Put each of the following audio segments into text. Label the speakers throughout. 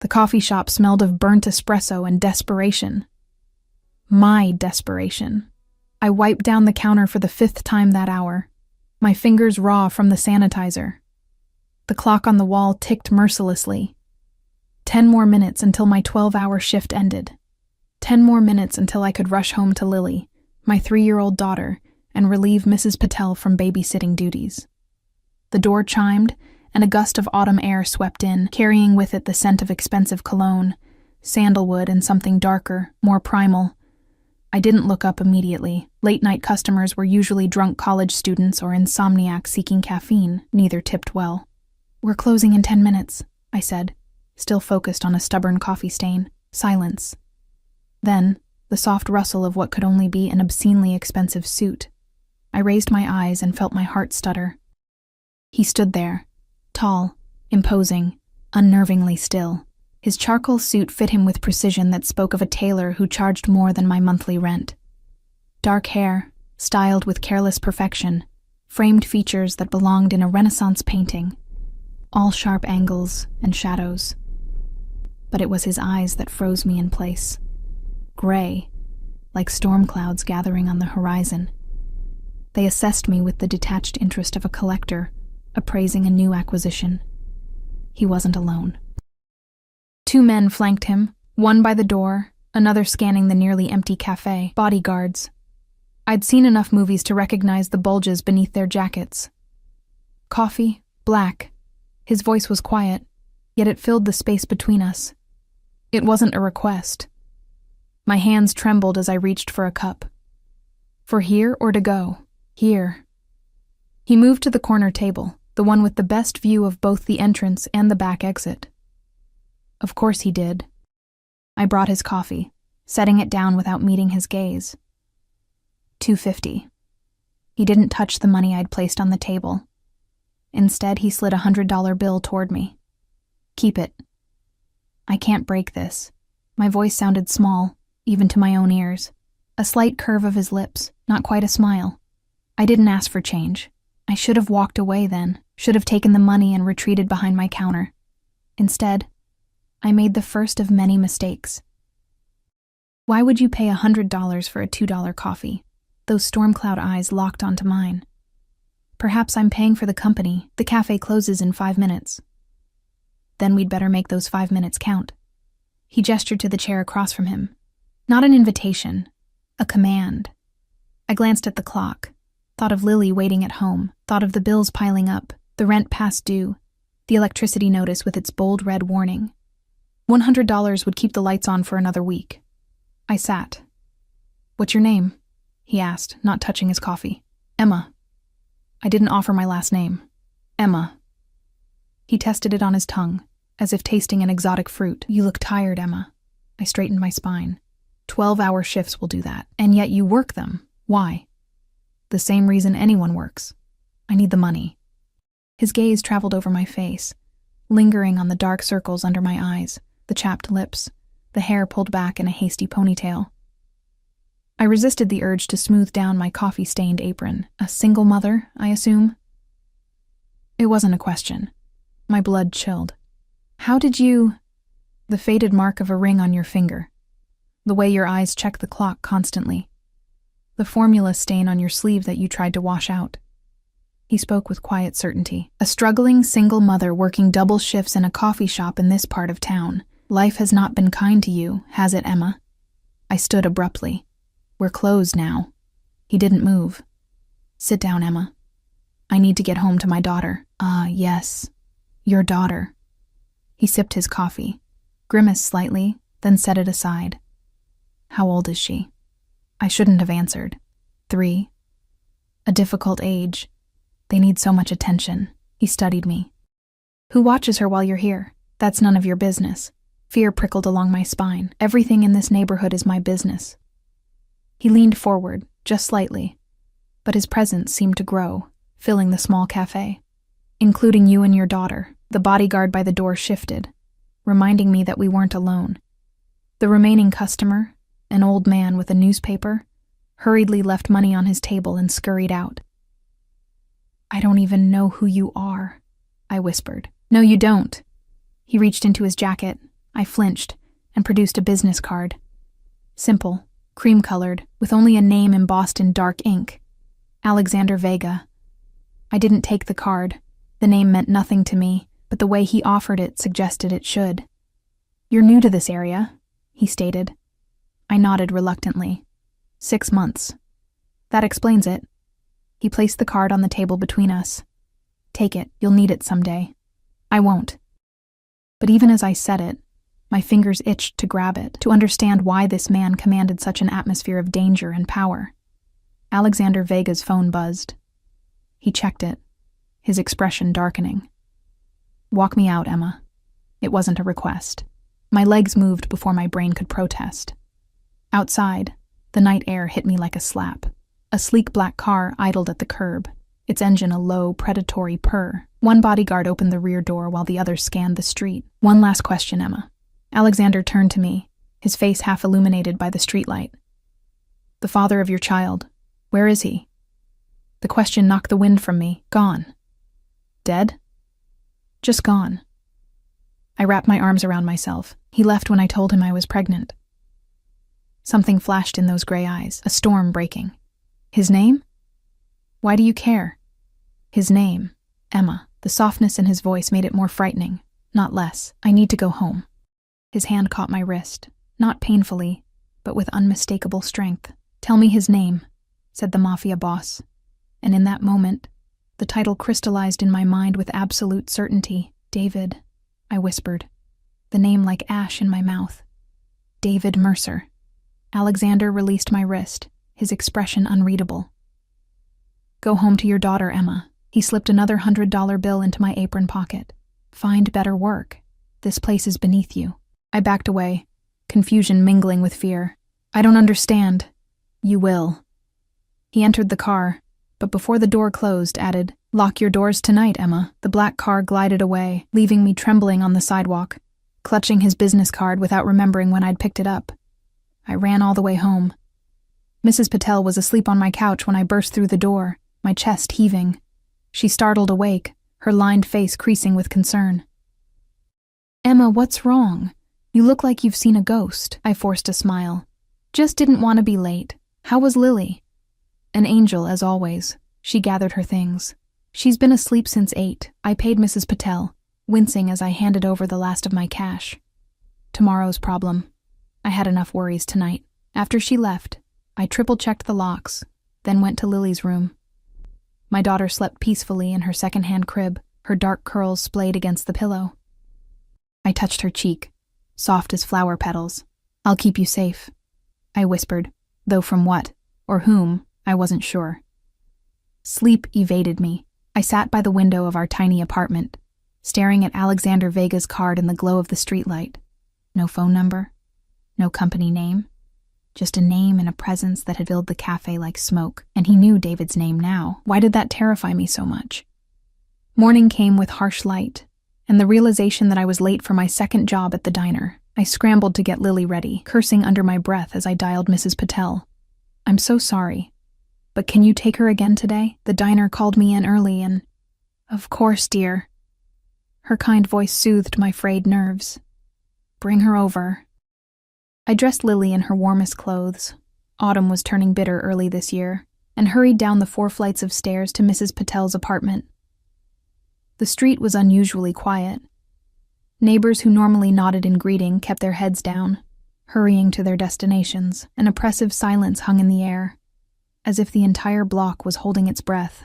Speaker 1: The coffee shop smelled of burnt espresso and desperation. My desperation. I wiped down the counter for the 5th time that hour, my fingers raw from the sanitizer. The clock on the wall ticked mercilessly. 10 more minutes until my 12-hour shift ended. 10 more minutes until I could rush home to Lily, my 3-year-old daughter, and relieve Mrs. Patel from babysitting duties. The door chimed, and a gust of autumn air swept in, carrying with it the scent of expensive cologne, sandalwood, and something darker, more primal. I didn't look up immediately. Late-night customers were usually drunk college students or insomniacs seeking caffeine. Neither tipped well. "We're closing in 10 minutes, I said, still focused on a stubborn coffee stain. Silence. Then, the soft rustle of what could only be an obscenely expensive suit. I raised my eyes and felt my heart stutter. He stood there, tall, imposing, unnervingly still. His charcoal suit fit him with precision that spoke of a tailor who charged more than my monthly rent. Dark hair, styled with careless perfection, framed features that belonged in a Renaissance painting, all sharp angles and shadows. But it was his eyes that froze me in place. Gray, like storm clouds gathering on the horizon. They assessed me with the detached interest of a collector, appraising a new acquisition. He wasn't alone. 2 men flanked him, one by the door, another scanning the nearly empty cafe. Bodyguards. I'd seen enough movies to recognize the bulges beneath their jackets. Coffee, black. His voice was quiet, yet it filled the space between us. It wasn't a request. My hands trembled as I reached for a cup. For here or to go? Here. He moved to the corner table, the one with the best view of both the entrance and the back exit. Of course he did. I brought his coffee, setting it down without meeting his gaze. $2.50. He didn't touch the money I'd placed on the table. Instead, he slid a $100 bill toward me. Keep it. I can't break this. My voice sounded small, even to my own ears. A slight curve of his lips, not quite a smile. I didn't ask for change. I should have walked away then, should have taken the money and retreated behind my counter. Instead, I made the first of many mistakes. Why would you pay $100 for a $2 coffee? Those storm cloud eyes locked onto mine. Perhaps I'm paying for the company. The cafe closes in 5 minutes. Then we'd better make those 5 minutes count. He gestured to the chair across from him. Not an invitation, a command. I glanced at the clock, thought of Lily waiting at home, thought of the bills piling up, the rent past due, the electricity notice with its bold red warning. $100 would keep the lights on for another week. I sat. "What's your name?" he asked, not touching his coffee. "Emma." I didn't offer my last name. "Emma." He tested it on his tongue, as if tasting an exotic fruit. "You look tired, Emma." I straightened my spine. 12-hour shifts will do that, and yet you work them. Why? The same reason anyone works. I need the money. His gaze traveled over my face, lingering on the dark circles under my eyes, the chapped lips, the hair pulled back in a hasty ponytail. I resisted the urge to smooth down my coffee-stained apron. A single mother, I assume? It wasn't a question. My blood chilled. "How did you—" "The faded mark of a ring on your finger. The way your eyes check the clock constantly. The formula stain on your sleeve that you tried to wash out." He spoke with quiet certainty. "A struggling single mother working double shifts in a coffee shop in this part of town. Life has not been kind to you, has it, Emma?" I stood abruptly. "We're closed now." He didn't move. "Sit down, Emma. I need to get home to my daughter." "Ah, yes. Your daughter." He sipped his coffee, grimaced slightly, then set it aside. "How old is she?" I shouldn't have answered. 3. A difficult age. They need so much attention. He studied me. "Who watches her while you're here? That's none of your business." Fear prickled along my spine. Everything in this neighborhood is my business. He leaned forward, just slightly, but his presence seemed to grow, filling the small cafe. "Including you and your daughter." The bodyguard by the door shifted, reminding me that we weren't alone. The remaining customer, an old man with a newspaper, hurriedly left money on his table and scurried out. "I don't even know who you are," I whispered. "No, you don't." He reached into his jacket, I flinched and produced a business card. Simple, cream-colored, with only a name embossed in dark ink. Alexander Vega. I didn't take the card. The name meant nothing to me, but the way he offered it suggested it should. "You're new to this area," he stated. I nodded reluctantly. 6 months. "That explains it." He placed the card on the table between us. "Take it, you'll need it someday." "I won't." But even as I said it, my fingers itched to grab it, to understand why this man commanded such an atmosphere of danger and power. Alexander Vega's phone buzzed. He checked it, his expression darkening. "Walk me out, Emma." It wasn't a request. My legs moved before my brain could protest. Outside, the night air hit me like a slap. A sleek black car idled at the curb, its engine a low, predatory purr. One bodyguard opened the rear door while the other scanned the street. "One last question, Emma." Alexander turned to me, his face half illuminated by the streetlight. "The father of your child, where is he?" The question knocked the wind from me. "Gone." "Dead?" "Just gone." I wrapped my arms around myself. He left when I told him I was pregnant. Something flashed in those gray eyes, a storm breaking. "His name?" "Why do you care?" "His name, Emma." The softness in his voice made it more frightening, not less. "I need to go home." His hand caught my wrist, not painfully, but with unmistakable strength. "Tell me his name," said the Mafia boss. And in that moment, the title crystallized in my mind with absolute certainty. "David," I whispered, the name like ash in my mouth. "David Mercer." Alexander released my wrist, his expression unreadable. "Go home to your daughter, Emma." He slipped another $100 bill into my apron pocket. "Find better work. This place is beneath you." I backed away, confusion mingling with fear. "I don't understand." "You will." He entered the car, but before the door closed, added, "Lock your doors tonight, Emma." The black car glided away, leaving me trembling on the sidewalk, clutching his business card without remembering when I'd picked it up. I ran all the way home. Mrs. Patel was asleep on my couch when I burst through the door, my chest heaving. She startled awake, her lined face creasing with concern. "Emma, what's wrong? You look like you've seen a ghost." I forced a smile. "Just didn't want to be late. How was Lily?" "An angel, as always." She gathered her things. "She's been asleep since 8. I paid Mrs. Patel, wincing as I handed over the last of my cash. Tomorrow's problem. I had enough worries tonight. After she left, I triple-checked the locks, then went to Lily's room. My daughter slept peacefully in her second-hand crib, her dark curls splayed against the pillow. I touched her cheek, soft as flower petals. "I'll keep you safe," I whispered, though from what, or whom, I wasn't sure. Sleep evaded me. I sat by the window of our tiny apartment, staring at Alexander Vega's card in the glow of the streetlight. No phone number, no company name, just a name and a presence that had filled the cafe like smoke, and he knew David's name now. Why did that terrify me so much? Morning came with harsh light, and the realization that I was late for my second job at the diner. I scrambled to get Lily ready, cursing under my breath as I dialed Mrs. Patel. "I'm so sorry, but can you take her again today? The diner called me in early and—" "Of course, dear." Her kind voice soothed my frayed nerves. "Bring her over." I dressed Lily in her warmest clothes. Autumn was turning bitter early this year, and hurried down the 4 flights of stairs to Mrs. Patel's apartment. The street was unusually quiet. Neighbors who normally nodded in greeting kept their heads down, hurrying to their destinations. An oppressive silence hung in the air, as if the entire block was holding its breath.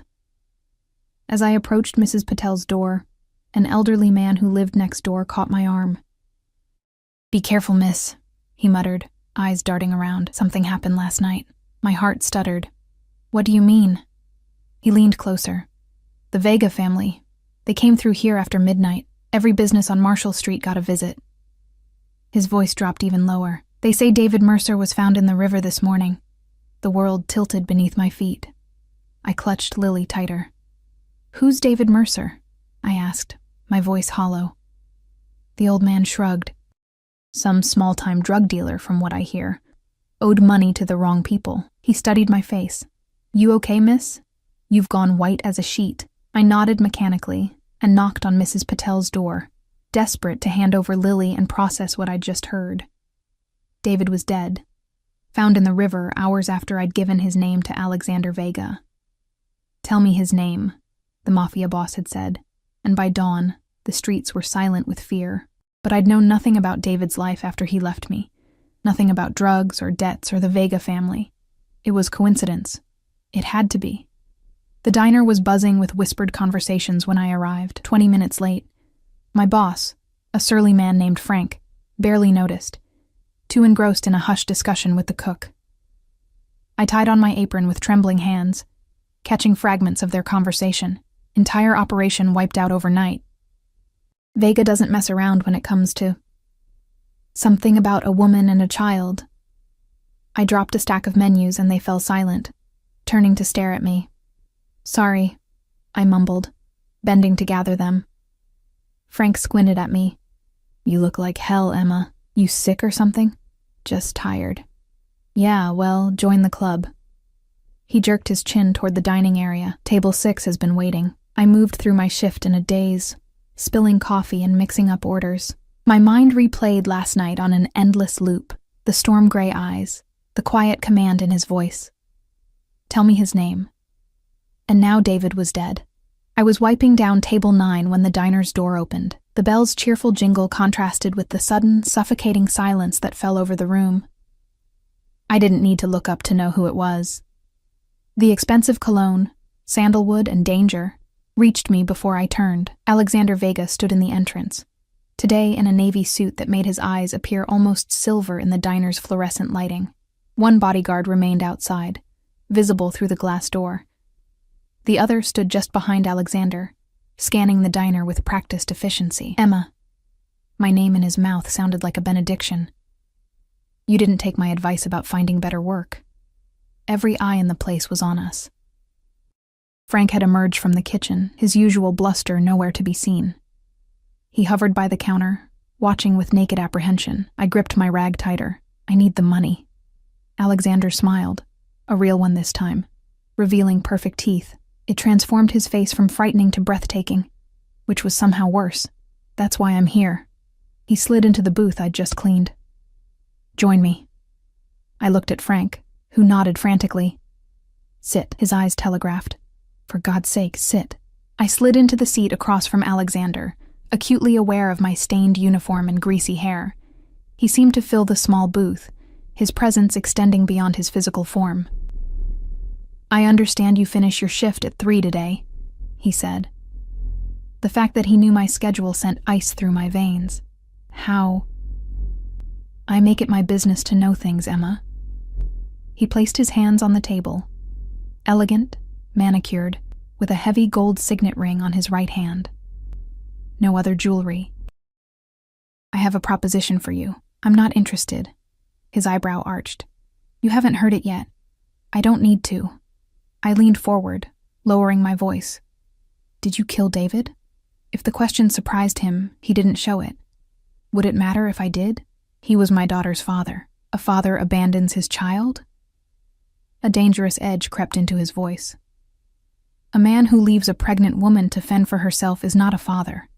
Speaker 1: As I approached Mrs. Patel's door, an elderly man who lived next door caught my arm. "Be careful, miss," he muttered, eyes darting around. "Something happened last night." My heart stuttered. "What do you mean?" He leaned closer. "The Vega family. They came through here after midnight. Every business on Marshall Street got a visit." His voice dropped even lower. "They say David Mercer was found in the river this morning." The world tilted beneath my feet. I clutched Lily tighter. "Who's David Mercer?" I asked, my voice hollow. The old man shrugged. "Some small-time drug dealer, from what I hear. Owed money to the wrong people." He studied my face. "You okay, miss? You've gone white as a sheet." I nodded mechanically and knocked on Mrs. Patel's door. desperate to hand over Lily and process what I'd just heard. David was dead, found in the river hours after I'd given his name to Alexander Vega. "Tell me his name," the Mafia boss had said, and by dawn, the streets were silent with fear. But I'd known nothing about David's life after he left me. Nothing about drugs or debts or the Vega family. It was coincidence. It had to be. The diner was buzzing with whispered conversations when I arrived, 20 minutes late. My boss, a surly man named Frank, barely noticed, too engrossed in a hushed discussion with the cook. I tied on my apron with trembling hands, catching fragments of their conversation. Entire operation wiped out overnight. Vega doesn't mess around when it comes to something about a woman and a child. I dropped a stack of menus and they fell silent, turning to stare at me. "Sorry," I mumbled, bending to gather them. Frank squinted at me. "You look like hell, Emma. You sick or something?" "Just tired." "Yeah, well, join the club." He jerked his chin toward the dining area. "Table 6 has been waiting." I moved through my shift in a daze, spilling coffee and mixing up orders. My mind replayed last night on an endless loop, the storm-gray eyes, the quiet command in his voice. "Tell me his name." And now David was dead. I was wiping down table 9 when the diner's door opened. The bell's cheerful jingle contrasted with the sudden, suffocating silence that fell over the room. I didn't need to look up to know who it was. The expensive cologne, sandalwood, and danger reached me before I turned. Alexander Vega stood in the entrance, today in a navy suit that made his eyes appear almost silver in the diner's fluorescent lighting. One bodyguard remained outside, visible through the glass door. The other stood just behind Alexander, scanning the diner with practiced efficiency. "Emma." My name in his mouth sounded like a benediction. "You didn't take my advice about finding better work." Every eye in the place was on us. Frank had emerged from the kitchen, his usual bluster nowhere to be seen. He hovered by the counter, watching with naked apprehension. I gripped my rag tighter. "I need the money." Alexander smiled, a real one this time, revealing perfect teeth. It transformed his face from frightening to breathtaking, which was somehow worse. "That's why I'm here." He slid into the booth I'd just cleaned. "Join me." I looked at Frank, who nodded frantically. "Sit," his eyes telegraphed. "For God's sake, sit." I slid into the seat across from Alexander, acutely aware of my stained uniform and greasy hair. He seemed to fill the small booth, his presence extending beyond his physical form. "I understand you finish your shift at 3 today," he said. The fact that he knew my schedule sent ice through my veins. "How?" "I make it my business to know things, Emma." He placed his hands on the table, elegant, manicured, with a heavy gold signet ring on his right hand. No other jewelry. "I have a proposition for you. I'm not interested." His eyebrow arched. "You haven't heard it yet. I don't need to." I leaned forward, lowering my voice. "Did you kill David?" If the question surprised him, he didn't show it. Would it matter if I did? He was my daughter's father. A father abandons his child? A dangerous edge crept into his voice. A man who leaves a pregnant woman to fend for herself is not a father.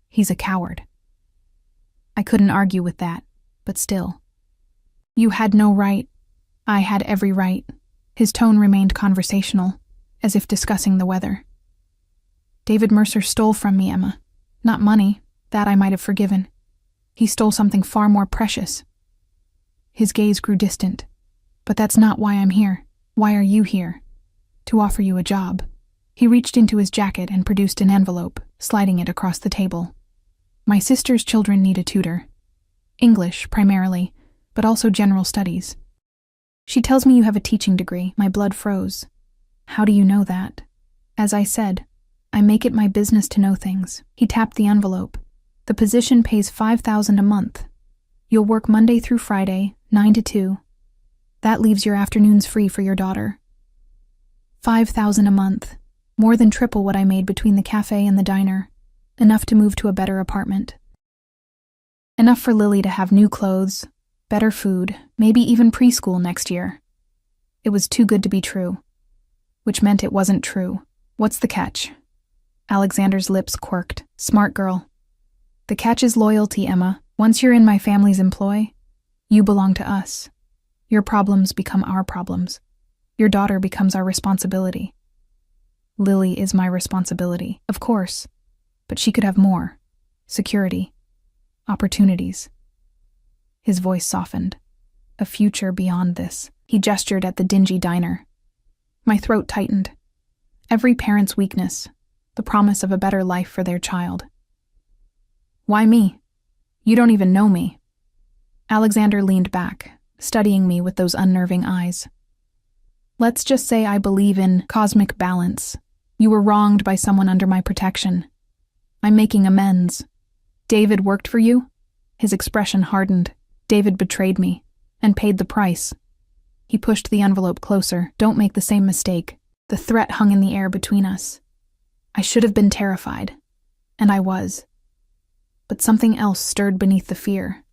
Speaker 1: He's a coward. I couldn't argue with that, but still. "You had no right." "I had every right." His tone remained conversational, as if discussing the weather. "David Mercer stole from me, Emma. Not money, that I might have forgiven. He stole something far more precious." His gaze grew distant. "But that's not why I'm here. Why are you here?" "To offer you a job." He reached into his jacket and produced an envelope, sliding it across the table. "My sister's children need a tutor. English, primarily, but also general studies. She tells me you have a teaching degree." My blood froze. "How do you know that?" "As I said, I make it my business to know things." He tapped the envelope. "The position pays $5,000 a month. You'll work Monday through Friday, 9 to 2. That leaves your afternoons free for your daughter." $5,000 a month. More than triple what I made between the cafe and the diner. Enough to move to a better apartment. Enough for Lily to have new clothes, better food, maybe even preschool next year. It was too good to be true. Which meant it wasn't true. "What's the catch?" Alexander's lips quirked. "Smart girl." The catch is loyalty, Emma. Once you're in my family's employ, you belong to us. Your problems become our problems. Your daughter becomes our responsibility. Lily is my responsibility, of course, but she could have more. Security. Opportunities. His voice softened. A future beyond this. He gestured at the dingy diner. My throat tightened. Every parent's weakness, the promise of a better life for their child. Why me? You don't even know me. Alexander leaned back, studying me with those unnerving eyes. Let's just say I believe in cosmic balance. You were wronged by someone under my protection. I'm making amends. David worked for you? His expression hardened. David betrayed me and paid the price. He pushed the envelope closer. Don't make the same mistake. The threat hung in the air between us. I should have been terrified, and I was. But something else stirred beneath the fear.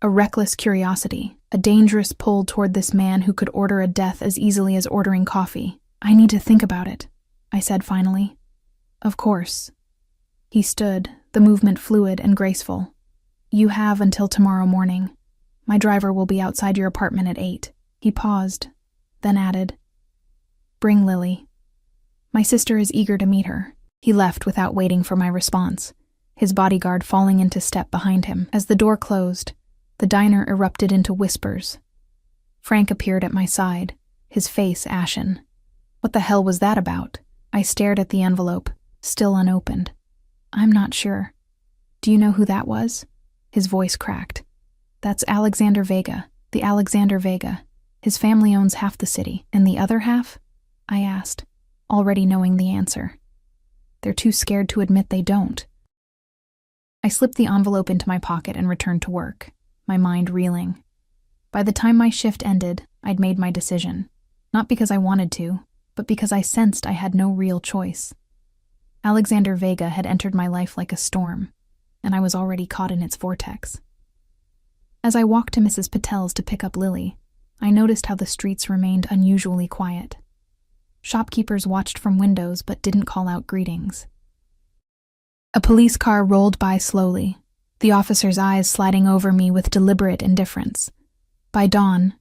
Speaker 1: A reckless curiosity, a dangerous pull toward this man who could order a death as easily as ordering coffee. I need to think about it, I said finally. Of course. He stood, the movement fluid and graceful. You have until tomorrow morning. My driver will be outside your apartment at 8. He paused, then added, Bring Lily. My sister is eager to meet her. He left without waiting for my response, his bodyguard falling into step behind him. As the door closed, the diner erupted into whispers. Frank appeared at my side, his face ashen. What the hell was that about? I stared at the envelope, still unopened. I'm not sure. Do you know who that was? His voice cracked. That's Alexander Vega, the Alexander Vega. His family owns half the city, and the other half? I asked, already knowing the answer. They're too scared to admit they don't. I slipped the envelope into my pocket and returned to work, my mind reeling. By the time my shift ended, I'd made my decision. Not because I wanted to, but because I sensed I had no real choice. Alexander Vega had entered my life like a storm, and I was already caught in its vortex. As I walked to Mrs. Patel's to pick up Lily, I noticed how the streets remained unusually quiet. Shopkeepers watched from windows but didn't call out greetings. A police car rolled by slowly, the officer's eyes sliding over me with deliberate indifference. By dawn,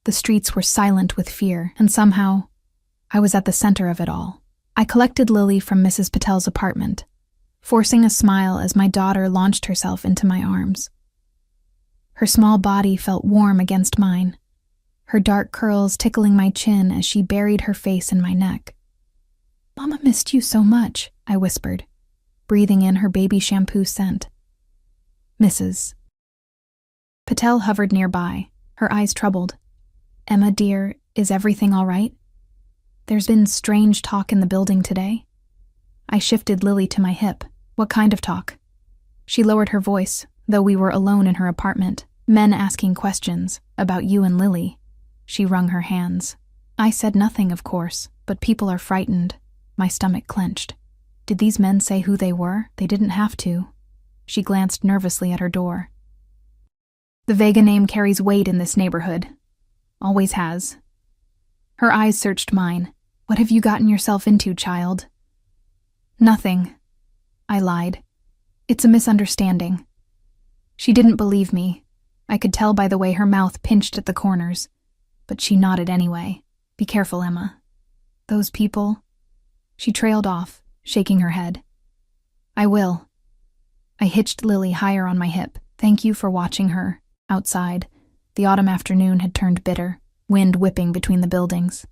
Speaker 1: the streets were silent with fear, and somehow, I was at the center of it all. I collected Lily from Mrs. Patel's apartment, forcing a smile as my daughter launched herself into my arms. Her small body felt warm against mine, her dark curls tickling my chin as she buried her face in my neck. "Mama missed you so much," I whispered, breathing in her baby shampoo scent. Mrs. Patel hovered nearby, her eyes troubled. "Emma, dear, is everything all right? There's been strange talk in the building today." I shifted Lily to my hip. "What kind of talk?" She lowered her voice, though we were alone in her apartment. "Men asking questions about you and Lily." She wrung her hands. I said nothing, of course, but people are frightened. My stomach clenched. Did these men say who they were? They didn't have to. She glanced nervously at her door. "The Vega name carries weight in this neighborhood. Always has." Her eyes searched mine. "What have you gotten yourself into, child?" "Nothing," I lied. "It's a misunderstanding." She didn't believe me. I could tell by the way her mouth pinched at the corners. But she nodded anyway. "Be careful, Emma. Those people..." She trailed off, shaking her head. "I will." I hitched Lily higher on my hip. "Thank you for watching her." Outside, the autumn afternoon had turned bitter, wind whipping between the buildings.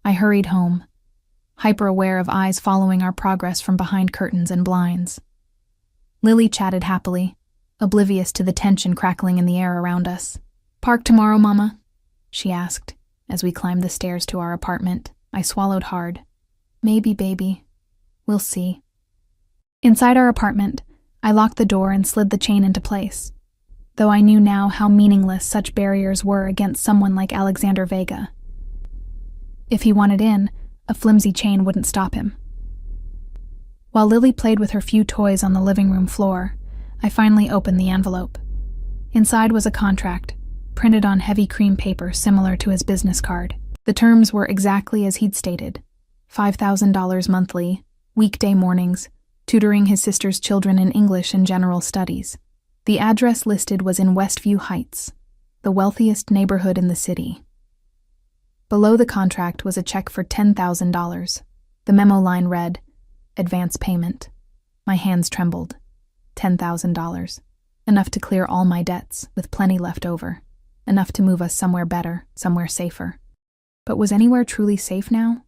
Speaker 1: I hurried home, hyper-aware of eyes following our progress from behind curtains and blinds. Lily chatted happily, oblivious to the tension crackling in the air around us. "Park tomorrow, Mama?" she asked, as we climbed the stairs to our apartment. I swallowed hard. "Maybe, baby. We'll see." Inside our apartment, I locked the door and slid the chain into place, though I knew now how meaningless such barriers were against someone like Alexander Vega. If he wanted in, a flimsy chain wouldn't stop him. While Lily played with her few toys on the living room floor, I finally opened the envelope. Inside was a contract, printed on heavy cream paper similar to his business card. The terms were exactly as he'd stated: $5,000 monthly, weekday mornings, tutoring his sister's children in English and general studies. The address listed was in Westview Heights, the wealthiest neighborhood in the city. Below the contract was a check for $10,000. The memo line read, "Advance payment." My hands trembled. $10,000. Enough to clear all my debts, with plenty left over. Enough to move us somewhere better, somewhere safer. But was anywhere truly safe now?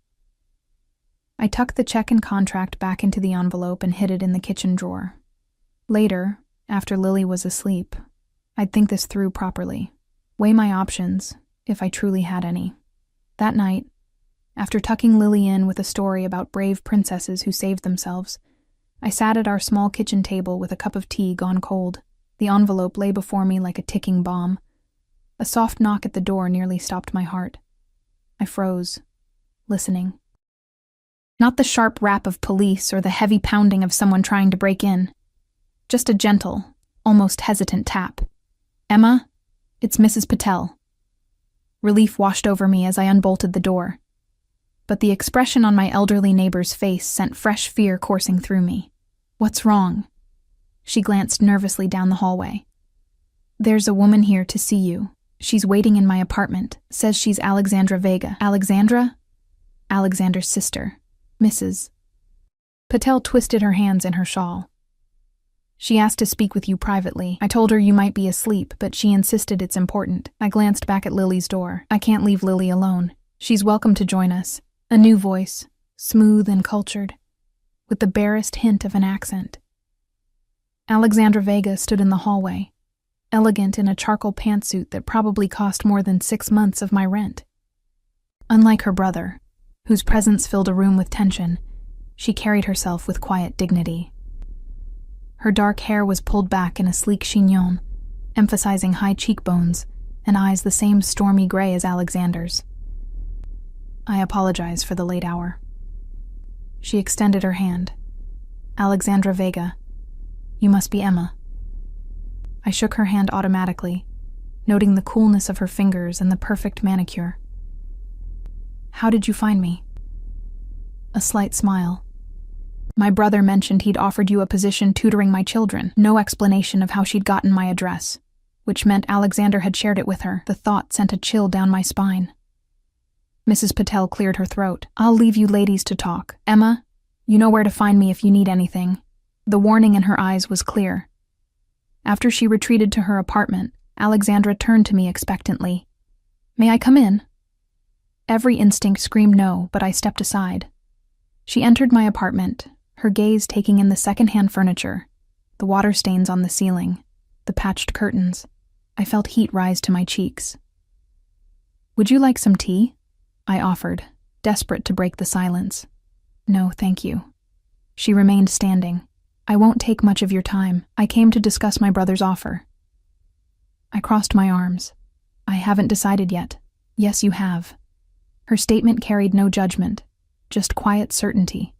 Speaker 1: I tucked the check and contract back into the envelope and hid it in the kitchen drawer. Later, after Lily was asleep, I'd think this through properly. Weigh my options, if I truly had any. That night, after tucking Lily in with a story about brave princesses who saved themselves, I sat at our small kitchen table with a cup of tea gone cold. The envelope lay before me like a ticking bomb. A soft knock at the door nearly stopped my heart. I froze, listening. Not the sharp rap of police or the heavy pounding of someone trying to break in. Just a gentle, almost hesitant tap. "Emma, it's Mrs. Patel." Relief washed over me as I unbolted the door. But the expression on my elderly neighbor's face sent fresh fear coursing through me. "What's wrong?" She glanced nervously down the hallway. "There's a woman here to see you. She's waiting in my apartment. Says she's Alexandra Vega." "Alexandra?" "Alexander's sister, Mrs." Patel twisted her hands in her shawl. "She asked to speak with you privately. I told her you might be asleep, but she insisted it's important." I glanced back at Lily's door. "I can't leave Lily alone. She's welcome to join us." A new voice, smooth and cultured, with the barest hint of an accent. Alexandra Vega stood in the hallway, elegant in a charcoal pantsuit that probably cost more than 6 months of my rent. Unlike her brother, whose presence filled a room with tension, she carried herself with quiet dignity. Her dark hair was pulled back in a sleek chignon, emphasizing high cheekbones and eyes the same stormy gray as Alexander's. "I apologize for the late hour." She extended her hand. "Alexandra Vega, you must be Emma." I shook her hand automatically, noting the coolness of her fingers and the perfect manicure. "How did you find me?" A slight smile. "My brother mentioned he'd offered you a position tutoring my children." No explanation of how she'd gotten my address, which meant Alexander had shared it with her. The thought sent a chill down my spine. Mrs. Patel cleared her throat. "I'll leave you ladies to talk. Emma, you know where to find me if you need anything." The warning in her eyes was clear. After she retreated to her apartment, Alexandra turned to me expectantly. "May I come in?" Every instinct screamed no, but I stepped aside. She entered my apartment, her gaze taking in the second-hand furniture, the water stains on the ceiling, the patched curtains. I felt heat rise to my cheeks. "Would you like some tea?" I offered, desperate to break the silence. "No, thank you." She remained standing. "I won't take much of your time. I came to discuss my brother's offer." I crossed my arms. "I haven't decided yet." "Yes, you have." Her statement carried no judgment, just quiet certainty.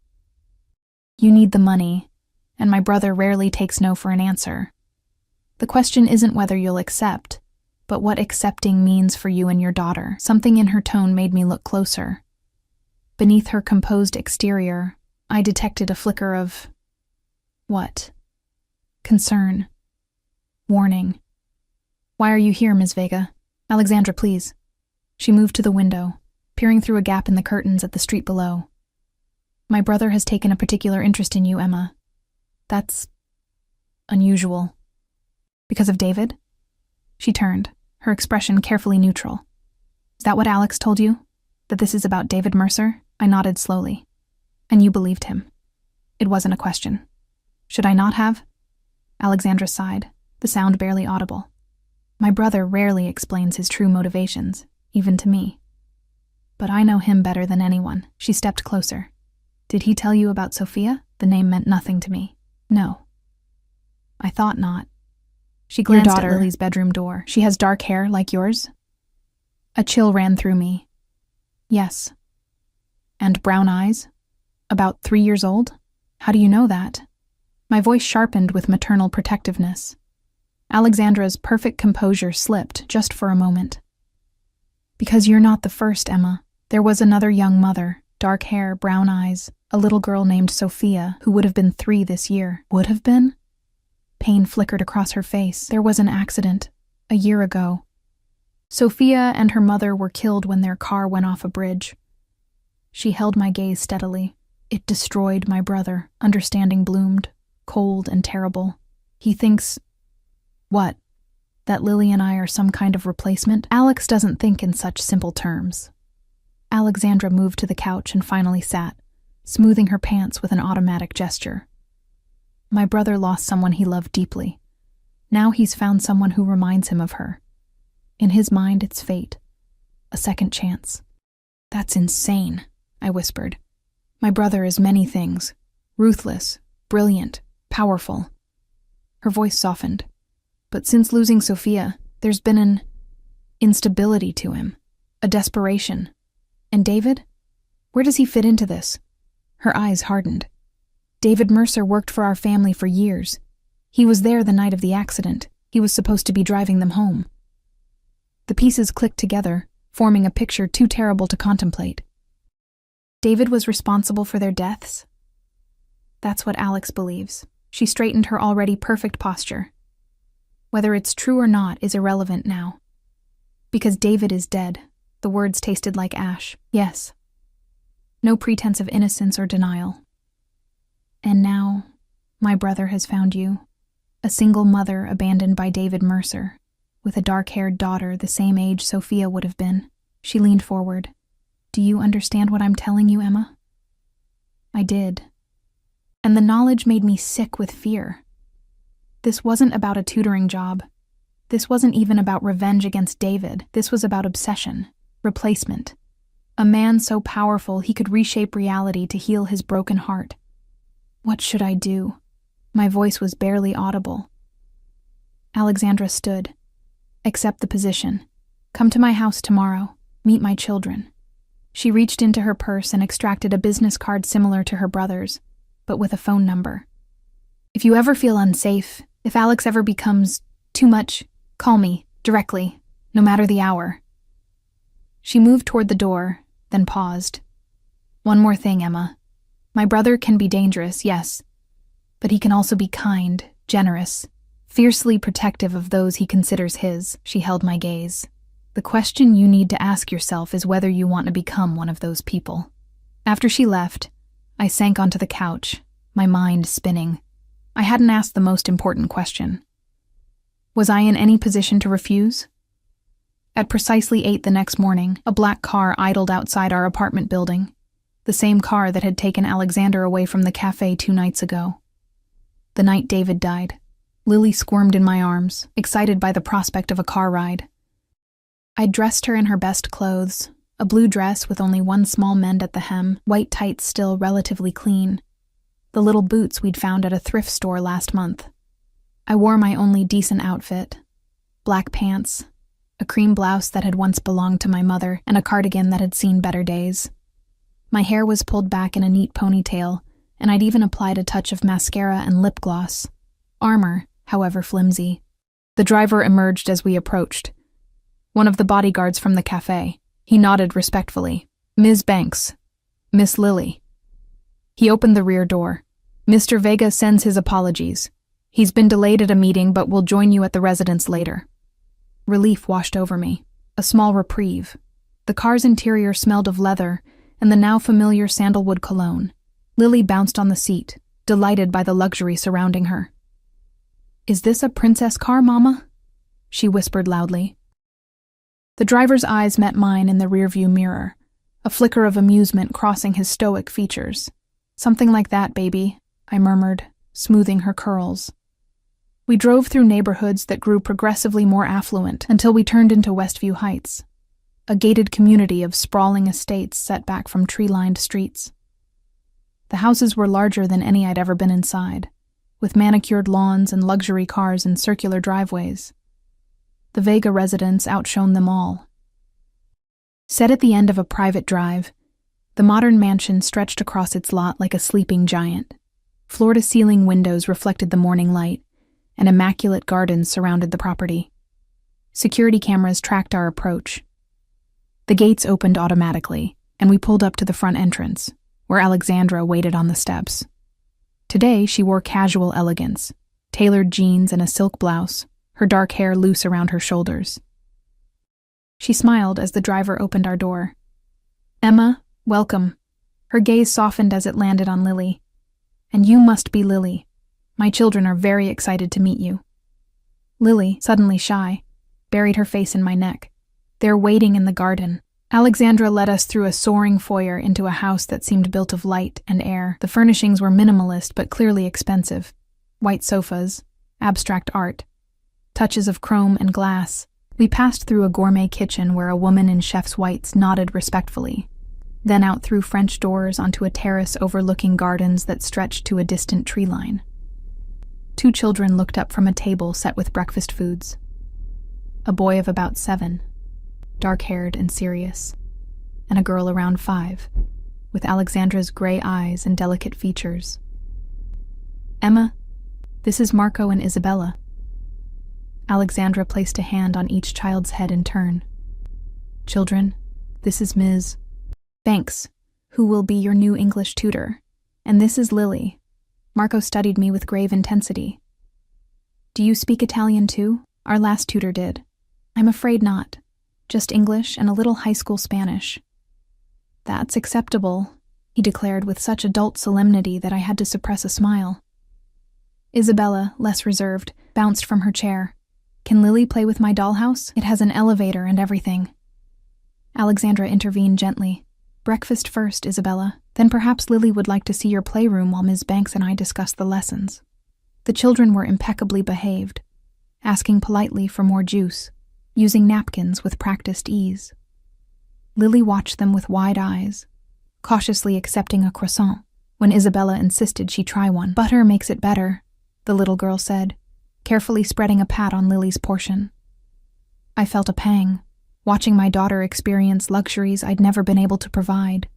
Speaker 1: "You need the money, and my brother rarely takes no for an answer. The question isn't whether you'll accept, but what accepting means for you and your daughter." Something in her tone made me look closer. Beneath her composed exterior, I detected a flicker of... what? Concern. Warning. "Why are you here, Ms. Vega?" "Alexandra, please." She moved to the window, peering through a gap in the curtains at the street below. "My brother has taken a particular interest in you, Emma. That's... unusual." "Because of David?" She turned, her expression carefully neutral. "Is that what Alex told you? That this is about David Mercer?" I nodded slowly. "And you believed him?" It wasn't a question. "Should I not have?" Alexandra sighed, the sound barely audible. "My brother rarely explains his true motivations, even to me. But I know him better than anyone." She stepped closer. "Did he tell you about Sophia?" The name meant nothing to me. "No." "I thought not." She glanced at Lily's bedroom door. "She has dark hair like yours?" A chill ran through me. "Yes." "And brown eyes? About 3 years old? How do you know that?" My voice sharpened with maternal protectiveness. Alexandra's perfect composure slipped just for a moment. "Because you're not the first, Emma. There was another young mother, dark hair, brown eyes, A little girl named Sophia, who would have been 3 this year. Would have been? Pain flickered across her face. There was an accident, a year ago. Sophia and her mother were killed when their car went off a bridge. She held my gaze steadily. It destroyed my brother. Understanding bloomed, cold and terrible. He thinks... What? That Lily and I are some kind of replacement? Alex doesn't think in such simple terms. Alexandra moved to the couch and finally sat, smoothing her pants with an automatic gesture. My brother lost someone he loved deeply. Now he's found someone who reminds him of her. In his mind, it's fate. A second chance. That's insane, I whispered. My brother is many things. Ruthless, brilliant, powerful. Her voice softened. But since losing Sophia, there's been an instability to him, a desperation. And David? Where does he fit into this? Her eyes hardened. David Mercer worked for our family for years. He was there the night of the accident. He was supposed to be driving them home. The pieces clicked together, forming a picture too terrible to contemplate. David was responsible for their deaths? That's what Alex believes. She straightened her already perfect posture. Whether it's true or not is irrelevant now. Because David is dead. The words tasted like ash. Yes. No pretense of innocence or denial. And now, my brother has found you. A single mother abandoned by David Mercer, with a dark-haired daughter the same age Sophia would have been. She leaned forward. Do you understand what I'm telling you, Emma? I did. And the knowledge made me sick with fear. This wasn't about a tutoring job. This wasn't even about revenge against David. This was about obsession, replacement. A man so powerful he could reshape reality to heal his broken heart. What should I do? My voice was barely audible. Alexandra stood. Accept the position. Come to my house tomorrow. Meet my children. She reached into her purse and extracted a business card similar to her brother's, but with a phone number. If you ever feel unsafe, if Alex ever becomes too much, call me, directly, no matter the hour. She moved toward the door, then paused. One more thing, Emma. My brother can be dangerous, yes, but he can also be kind, generous, fiercely protective of those he considers his. She held my gaze. The question you need to ask yourself is whether you want to become one of those people. After she left, I sank onto the couch, my mind spinning. I hadn't asked the most important question. Was I in any position to refuse? At precisely 8 the next morning, a black car idled outside our apartment building, the same car that had taken Alexander away from the cafe 2 nights ago. The night David died, Lily squirmed in my arms, excited by the prospect of a car ride. I dressed her in her best clothes, a blue dress with only one small mend at the hem, white tights still relatively clean, the little boots we'd found at a thrift store last month. I wore my only decent outfit, black pants, a cream blouse that had once belonged to my mother, and a cardigan that had seen better days. My hair was pulled back in a neat ponytail, and I'd even applied a touch of mascara and lip gloss. Armor, however flimsy. The driver emerged as we approached. One of the bodyguards from the cafe. He nodded respectfully. Ms. Banks. Miss Lily. He opened the rear door. Mr. Vega sends his apologies. He's been delayed at a meeting, but will join you at the residence later. Relief washed over me. A small reprieve. The car's interior smelled of leather and the now familiar sandalwood cologne. Lily bounced on the seat, delighted by the luxury surrounding her. Is this a princess car, Mama? She whispered loudly. The driver's eyes met mine in the rearview mirror, a flicker of amusement crossing his stoic features. Something like that, baby, I murmured, smoothing her curls. We drove through neighborhoods that grew progressively more affluent until we turned into Westview Heights, a gated community of sprawling estates set back from tree-lined streets. The houses were larger than any I'd ever been inside, with manicured lawns and luxury cars in circular driveways. The Vega residence outshone them all. Set at the end of a private drive, the modern mansion stretched across its lot like a sleeping giant. Floor-to-ceiling windows reflected the morning light, and immaculate gardens surrounded the property. Security cameras tracked our approach. The gates opened automatically, and we pulled up to the front entrance, where Alexandra waited on the steps. Today, she wore casual elegance, tailored jeans and a silk blouse, her dark hair loose around her shoulders. She smiled as the driver opened our door. "Emma, welcome." Her gaze softened as it landed on Lily. "And you must be Lily. My children are very excited to meet you." Lily, suddenly shy, buried her face in my neck. "They're waiting in the garden." Alexandra led us through a soaring foyer into a house that seemed built of light and air. The furnishings were minimalist but clearly expensive. White sofas, abstract art, touches of chrome and glass. We passed through a gourmet kitchen where a woman in chef's whites nodded respectfully, then out through French doors onto a terrace overlooking gardens that stretched to a distant tree line. 2 children looked up from a table set with breakfast foods. A boy of about 7, dark-haired and serious, and a girl around 5, with Alexandra's gray eyes and delicate features. "Emma, this is Marco and Isabella." Alexandra placed a hand on each child's head in turn. "Children, this is Ms. Banks, who will be your new English tutor, and this is Lily." Marco studied me with grave intensity. "Do you speak Italian too? Our last tutor did." "I'm afraid not. Just English and a little high school Spanish." "That's acceptable," he declared with such adult solemnity that I had to suppress a smile. Isabella, less reserved, bounced from her chair. "Can Lily play with my dollhouse? It has an elevator and everything." Alexandra intervened gently. "Breakfast first, Isabella. Then perhaps Lily would like to see your playroom while Ms. Banks and I discuss the lessons." The children were impeccably behaved, asking politely for more juice, using napkins with practiced ease. Lily watched them with wide eyes, cautiously accepting a croissant when Isabella insisted she try one. "Butter makes it better," the little girl said, carefully spreading a pat on Lily's portion. I felt a pang, watching my daughter experience luxuries I'd never been able to provide.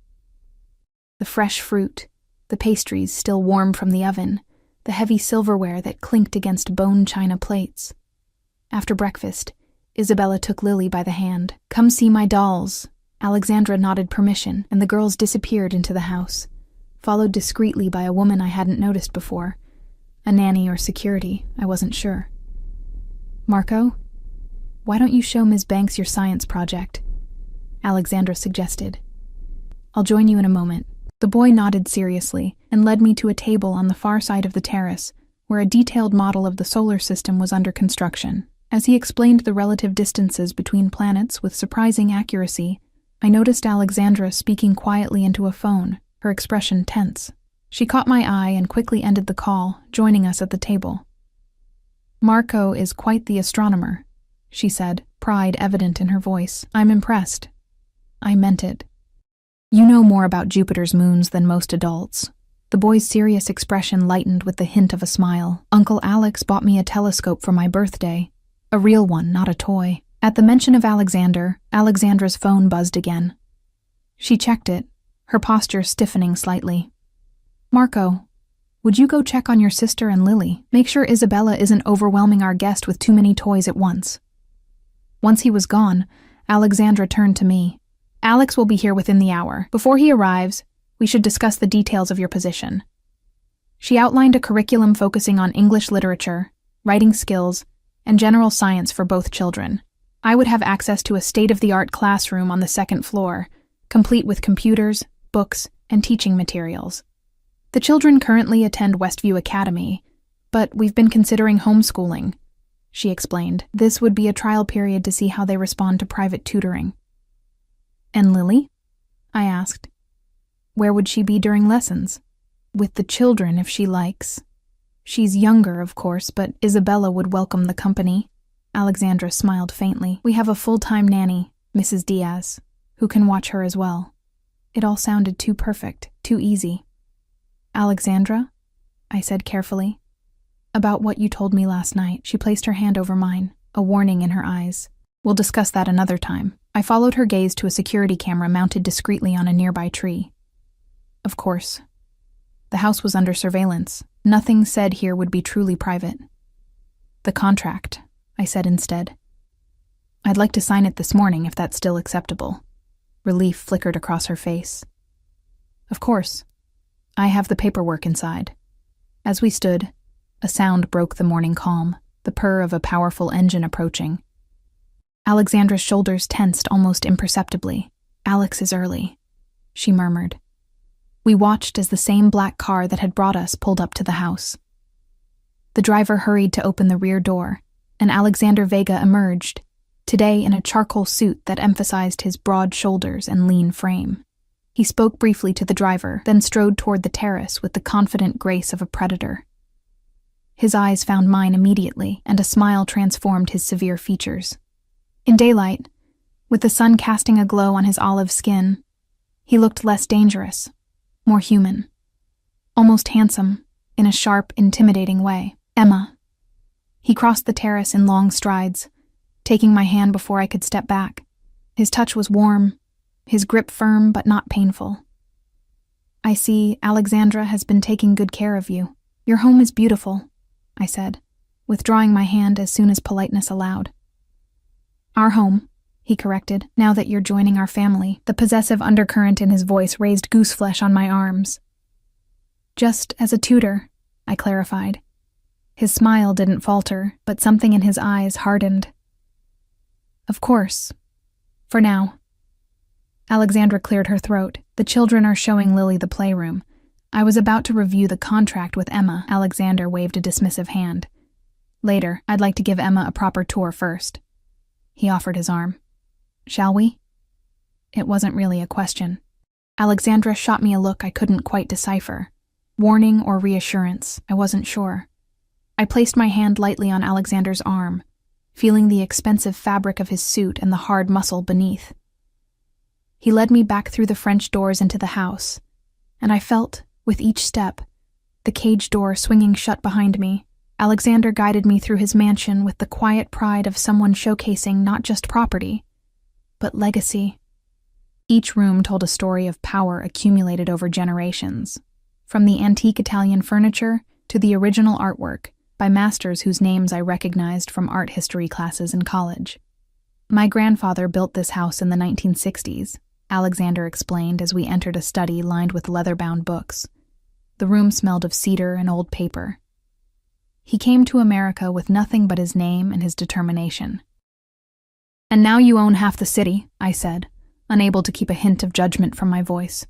Speaker 1: The fresh fruit, the pastries still warm from the oven, the heavy silverware that clinked against bone china plates. After breakfast, Isabella took Lily by the hand. "Come see my dolls." Alexandra nodded permission, and the girls disappeared into the house, followed discreetly by a woman I hadn't noticed before. A nanny or security, I wasn't sure. "Marco, why don't you show Ms. Banks your science project?" Alexandra suggested. "I'll join you in a moment." The boy nodded seriously and led me to a table on the far side of the terrace, where a detailed model of the solar system was under construction. As he explained the relative distances between planets with surprising accuracy, I noticed Alexandra speaking quietly into a phone, her expression tense. She caught my eye and quickly ended the call, joining us at the table. "Marco is quite the astronomer," she said, pride evident in her voice. "I'm impressed." I meant it. "You know more about Jupiter's moons than most adults." The boy's serious expression lightened with the hint of a smile. "Uncle Alex bought me a telescope for my birthday. A real one, not a toy." At the mention of Alexandra's phone buzzed again. She checked it, her posture stiffening slightly. "Marco, would you go check on your sister and Lily? Make sure Isabella isn't overwhelming our guest with too many toys at once." Once he was gone, Alexandra turned to me. "Alex will be here within the hour. Before he arrives, we should discuss the details of your position." She outlined a curriculum focusing on English literature, writing skills, and general science for both children. I would have access to a state-of-the-art classroom on the 2nd floor, complete with computers, books, and teaching materials. The children currently attend Westview Academy, but we've been considering homeschooling, she explained. This would be a trial period to see how they respond to private tutoring. "And Lily?" I asked. "Where would she be during lessons?" "With the children if she likes. She's younger, of course, but Isabella would welcome the company." Alexandra smiled faintly. "We have a full-time nanny, Mrs. Diaz, who can watch her as well." It all sounded too perfect, too easy. "Alexandra?" I said carefully. "About what you told me last night." She placed her hand over mine, a warning in her eyes. "We'll discuss that another time." I followed her gaze to a security camera mounted discreetly on a nearby tree. Of course. The house was under surveillance. Nothing said here would be truly private. "The contract," I said instead. "I'd like to sign it this morning if that's still acceptable." Relief flickered across her face. Of course. I have the paperwork inside. As we stood, a sound broke the morning calm, the purr of a powerful engine approaching. Alexandra's shoulders tensed almost imperceptibly. "Alex is early," she murmured. We watched as the same black car that had brought us pulled up to the house. The driver hurried to open the rear door, and Alexander Vega emerged, today in a charcoal suit that emphasized his broad shoulders and lean frame. He spoke briefly to the driver, then strode toward the terrace with the confident grace of a predator. His eyes found mine immediately, and a smile transformed his severe features. In daylight, with the sun casting a glow on his olive skin, he looked less dangerous, more human. Almost handsome, in a sharp, intimidating way. "Emma." He crossed the terrace in long strides, taking my hand before I could step back. His touch was warm, his grip firm but not painful. "I see Alexandra has been taking good care of you. Your home is beautiful," I said, withdrawing my hand as soon as politeness allowed. "Our home," he corrected, "now that you're joining our family." The possessive undercurrent in his voice raised gooseflesh on my arms. "Just as a tutor," I clarified. His smile didn't falter, but something in his eyes hardened. "Of course. For now." Alexandra cleared her throat. "The children are showing Lily the playroom. I was about to review the contract with Emma." Alexander waved a dismissive hand. "Later, I'd like to give Emma a proper tour first." He offered his arm. "Shall we?" It wasn't really a question. Alexandra shot me a look I couldn't quite decipher. Warning or reassurance, I wasn't sure. I placed my hand lightly on Alexander's arm, feeling the expensive fabric of his suit and the hard muscle beneath. He led me back through the French doors into the house, and I felt, with each step, the cage door swinging shut behind me. Alexander guided me through his mansion with the quiet pride of someone showcasing not just property, but legacy. Each room told a story of power accumulated over generations, from the antique Italian furniture to the original artwork by masters whose names I recognized from art history classes in college. "My grandfather built this house in the 1960s, Alexander explained as we entered a study lined with leather-bound books. The room smelled of cedar and old paper. He came to America with nothing but his name and his determination. "And now you own half the city," I said, unable to keep a hint of judgment from my voice.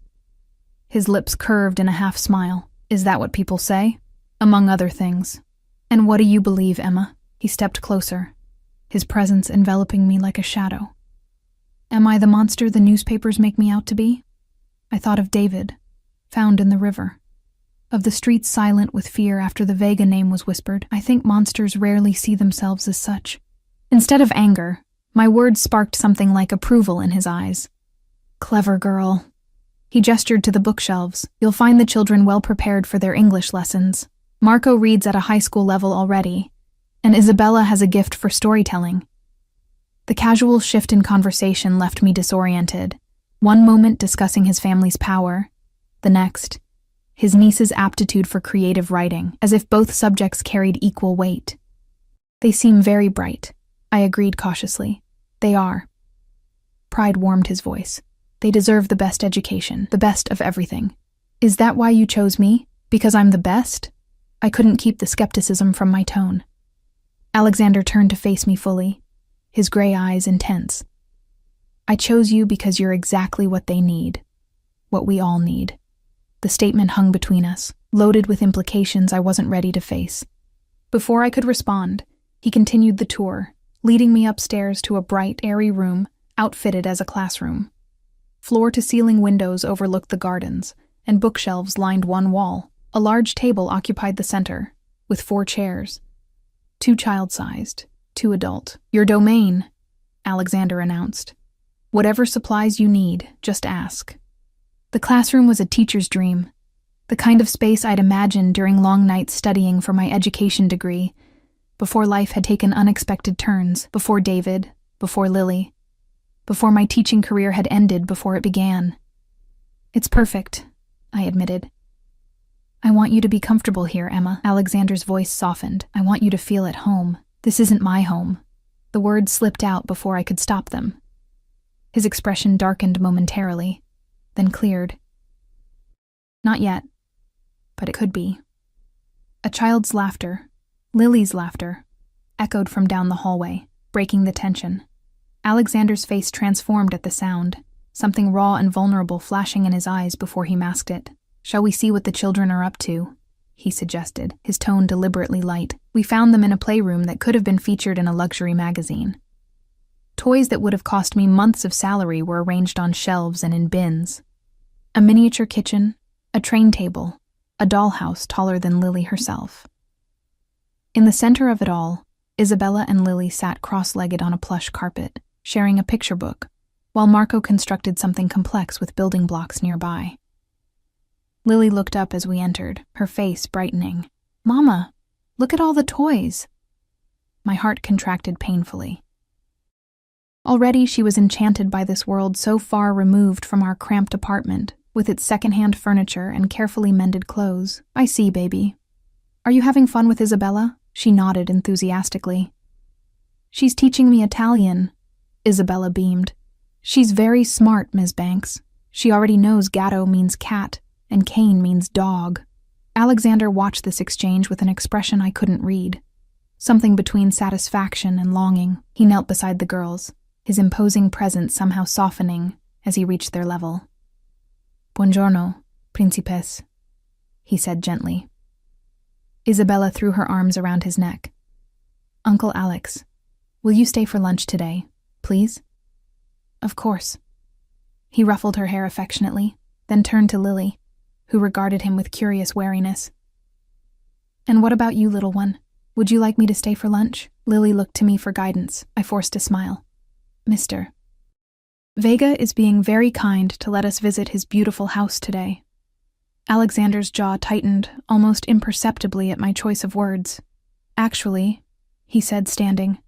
Speaker 1: His lips curved in a half-smile. "Is that what people say?" "Among other things." "And what do you believe, Emma?" He stepped closer, his presence enveloping me like a shadow. "Am I the monster the newspapers make me out to be?" I thought of David, found in the river. Of the streets silent with fear after the Vega name was whispered. I think monsters rarely see themselves as such. Instead of anger, my words sparked something like approval in his eyes. "Clever girl." He gestured to the bookshelves. "You'll find the children well prepared for their English lessons. Marco reads at a high school level already, and Isabella has a gift for storytelling." The casual shift in conversation left me disoriented. One moment discussing his family's power, the next, his niece's aptitude for creative writing, as if both subjects carried equal weight. "They seem very bright," I agreed cautiously. "They are." Pride warmed his voice. "They deserve the best education, the best of everything." "Is that why you chose me? Because I'm the best?" I couldn't keep the skepticism from my tone. Alexander turned to face me fully, his gray eyes intense. "I chose you because you're exactly what they need, what we all need." The statement hung between us, loaded with implications I wasn't ready to face. Before I could respond, he continued the tour, leading me upstairs to a bright, airy room outfitted as a classroom. Floor-to-ceiling windows overlooked the gardens, and bookshelves lined one wall. A large table occupied the center, with 4 chairs. 2 child-sized, 2 adult. "Your domain," Alexander announced. "Whatever supplies you need, just ask." The classroom was a teacher's dream, the kind of space I'd imagined during long nights studying for my education degree, before life had taken unexpected turns, before David, before Lily, before my teaching career had ended before it began. "It's perfect," I admitted. "I want you to be comfortable here, Emma." Alexander's voice softened. "I want you to feel at home. This isn't my home." The words slipped out before I could stop them. His expression darkened momentarily, then cleared. Not yet, but it could be. A child's laughter, Lily's laughter, echoed from down the hallway, breaking the tension. Alexander's face transformed at the sound, something raw and vulnerable flashing in his eyes before he masked it. "Shall we see what the children are up to?" he suggested, his tone deliberately light. We found them in a playroom that could have been featured in a luxury magazine. Toys that would have cost me months of salary were arranged on shelves and in bins. A miniature kitchen, a train table, a dollhouse taller than Lily herself. In the center of it all, Isabella and Lily sat cross-legged on a plush carpet, sharing a picture book, while Marco constructed something complex with building blocks nearby. Lily looked up as we entered, her face brightening. "Mama, look at all the toys." My heart contracted painfully. Already she was enchanted by this world so far removed from our cramped apartment, with its second-hand furniture and carefully mended clothes. "I see, baby. Are you having fun with Isabella?" She nodded enthusiastically. "She's teaching me Italian," Isabella beamed. "She's very smart, Ms. Banks. She already knows gatto means cat, and cane means dog." Alexander watched this exchange with an expression I couldn't read. Something between satisfaction and longing. He knelt beside the girls, his imposing presence somehow softening as he reached their level. "Buongiorno, principes," he said gently. Isabella threw her arms around his neck. "Uncle Alex, will you stay for lunch today, please?" "Of course." He ruffled her hair affectionately, then turned to Lily, who regarded him with curious wariness. "And what about you, little one? Would you like me to stay for lunch?" Lily looked to me for guidance. I forced a smile. "Mr. Vega is being very kind to let us visit his beautiful house today." Alexander's jaw tightened, almost imperceptibly at my choice of words. "Actually," he said, standing,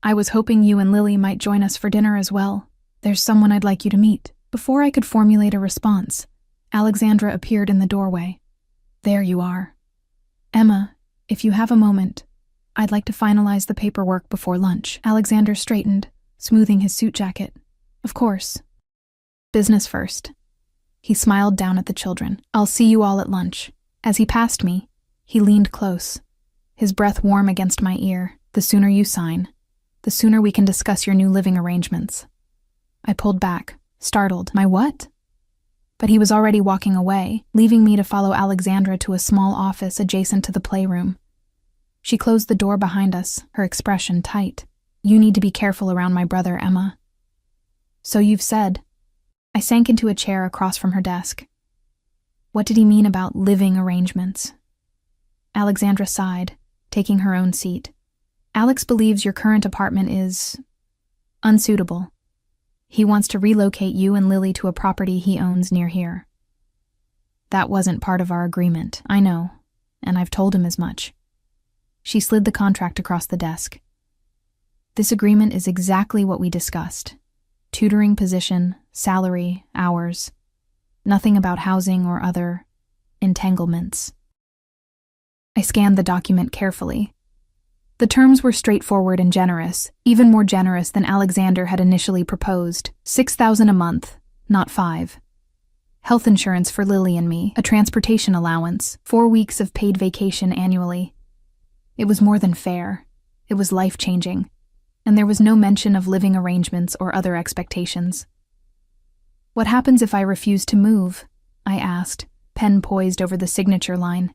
Speaker 1: "I was hoping you and Lily might join us for dinner as well. There's someone I'd like you to meet." Before I could formulate a response, Alexandra appeared in the doorway. "There you are. Emma, if you have a moment, I'd like to finalize the paperwork before lunch." Alexander straightened, smoothing his suit jacket. "Of course. Business first." He smiled down at the children. "I'll see you all at lunch." As he passed me, he leaned close, his breath warm against my ear. "The sooner you sign, the sooner we can discuss your new living arrangements." I pulled back, startled. "My what?" But he was already walking away, leaving me to follow Alexandra to a small office adjacent to the playroom. She closed the door behind us, her expression tight. "You need to be careful around my brother, Emma." "So you've said." I sank into a chair across from her desk. What did he mean about living arrangements? Alexandra sighed, taking her own seat. "Alex believes your current apartment is unsuitable. He wants to relocate you and Lily to a property he owns near here." "That wasn't part of our agreement." "I know, and I've told him as much." She slid the contract across the desk. "This agreement is exactly what we discussed. Tutoring position, salary, hours. Nothing about housing or other entanglements." I scanned the document carefully. The terms were straightforward and generous, even more generous than Alexander had initially proposed. $6,000 a month, not $5,000. Health insurance for Lily and me, a transportation allowance, 4 weeks of paid vacation annually. It was more than fair. It was life-changing. And there was no mention of living arrangements or other expectations. "What happens if I refuse to move?" I asked, pen poised over the signature line.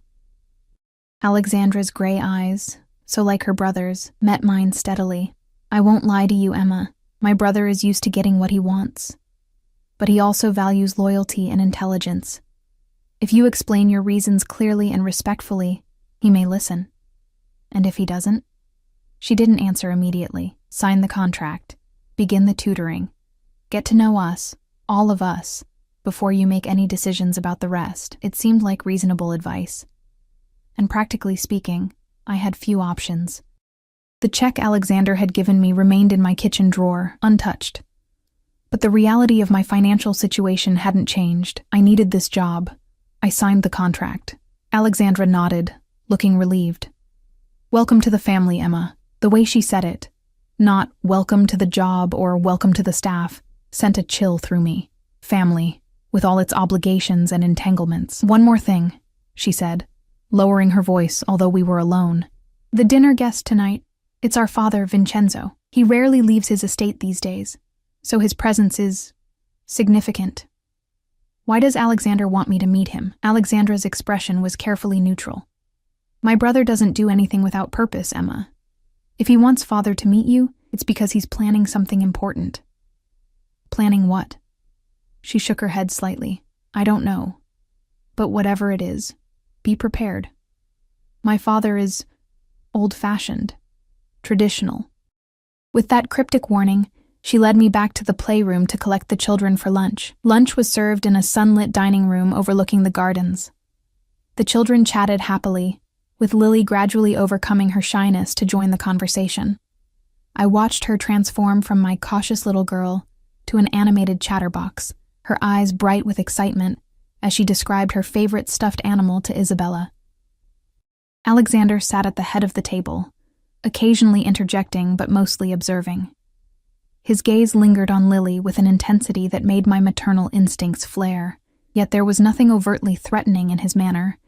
Speaker 1: Alexandra's gray eyes, so like her brother's, met mine steadily. "I won't lie to you, Emma. My brother is used to getting what he wants. But he also values loyalty and intelligence. If you explain your reasons clearly and respectfully, he may listen. And if he doesn't?" She didn't answer immediately. "Sign the contract. Begin the tutoring. Get to know us, all of us, before you make any decisions about the rest." It seemed like reasonable advice. And practically speaking, I had few options. The check Alexander had given me remained in my kitchen drawer, untouched. But the reality of my financial situation hadn't changed. I needed this job. I signed the contract. Alexandra nodded, looking relieved. "Welcome to the family, Emma." The way she said it, not "welcome to the job" or "welcome to the staff," sent a chill through me. Family with all its obligations and entanglements. "One more thing," she said, lowering her voice, although we were alone. "The dinner guest tonight, it's our father, Vincenzo. He rarely leaves his estate these days, so his presence is significant." "Why does Alexander want me to meet him?" Alexandra's expression was carefully neutral. "My brother doesn't do anything without purpose, Emma. If he wants father to meet you, it's because he's planning something important." "Planning what?" She shook her head slightly. "I don't know. But whatever it is, be prepared. My father is old-fashioned, traditional." With that cryptic warning, she led me back to the playroom to collect the children for lunch. Lunch was served in a sunlit dining room overlooking the gardens. The children chatted happily, with Lily gradually overcoming her shyness to join the conversation. I watched her transform from my cautious little girl to an animated chatterbox, her eyes bright with excitement as she described her favorite stuffed animal to Isabella. Alexander sat at the head of the table, occasionally interjecting but mostly observing. His gaze lingered on Lily with an intensity that made my maternal instincts flare, yet there was nothing overtly threatening in his manner,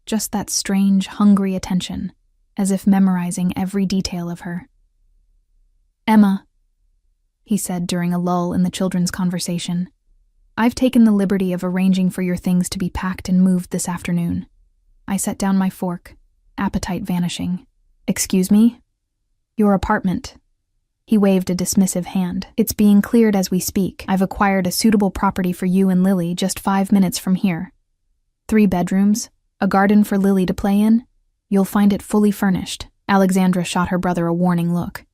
Speaker 1: just that strange, hungry attention, as if memorizing every detail of her. "Emma," he said during a lull in the children's conversation, "I've taken the liberty of arranging for your things to be packed and moved this afternoon." I set down my fork, appetite vanishing. "Excuse me?" "Your apartment." He waved a dismissive hand. "It's being cleared as we speak. I've acquired a suitable property for you and Lily just 5 minutes from here. 3 bedrooms, a garden for Lily to play in. You'll find it fully furnished." Alexandra shot her brother a warning look.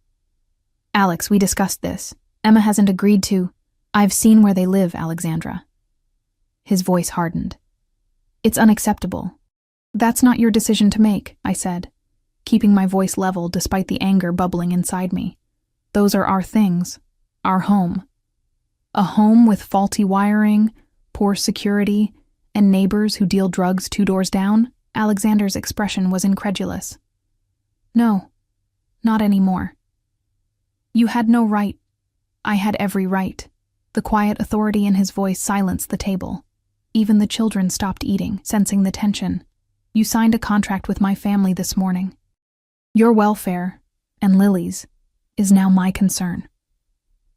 Speaker 1: "Alex, we discussed this. Emma hasn't agreed to—" "I've seen where they live, Alexandra." His voice hardened. "It's unacceptable." "That's not your decision to make," I said, keeping my voice level despite the anger bubbling inside me. "Those are our things, our home. A home with faulty wiring, poor security, and neighbors who deal drugs 2 doors down?" Alexander's expression was incredulous. "No, not anymore." "You had no right. I had every right." The quiet authority in his voice silenced the table. Even the children stopped eating, sensing the tension. "You signed a contract with my family this morning. Your welfare, and Lily's, is now my concern.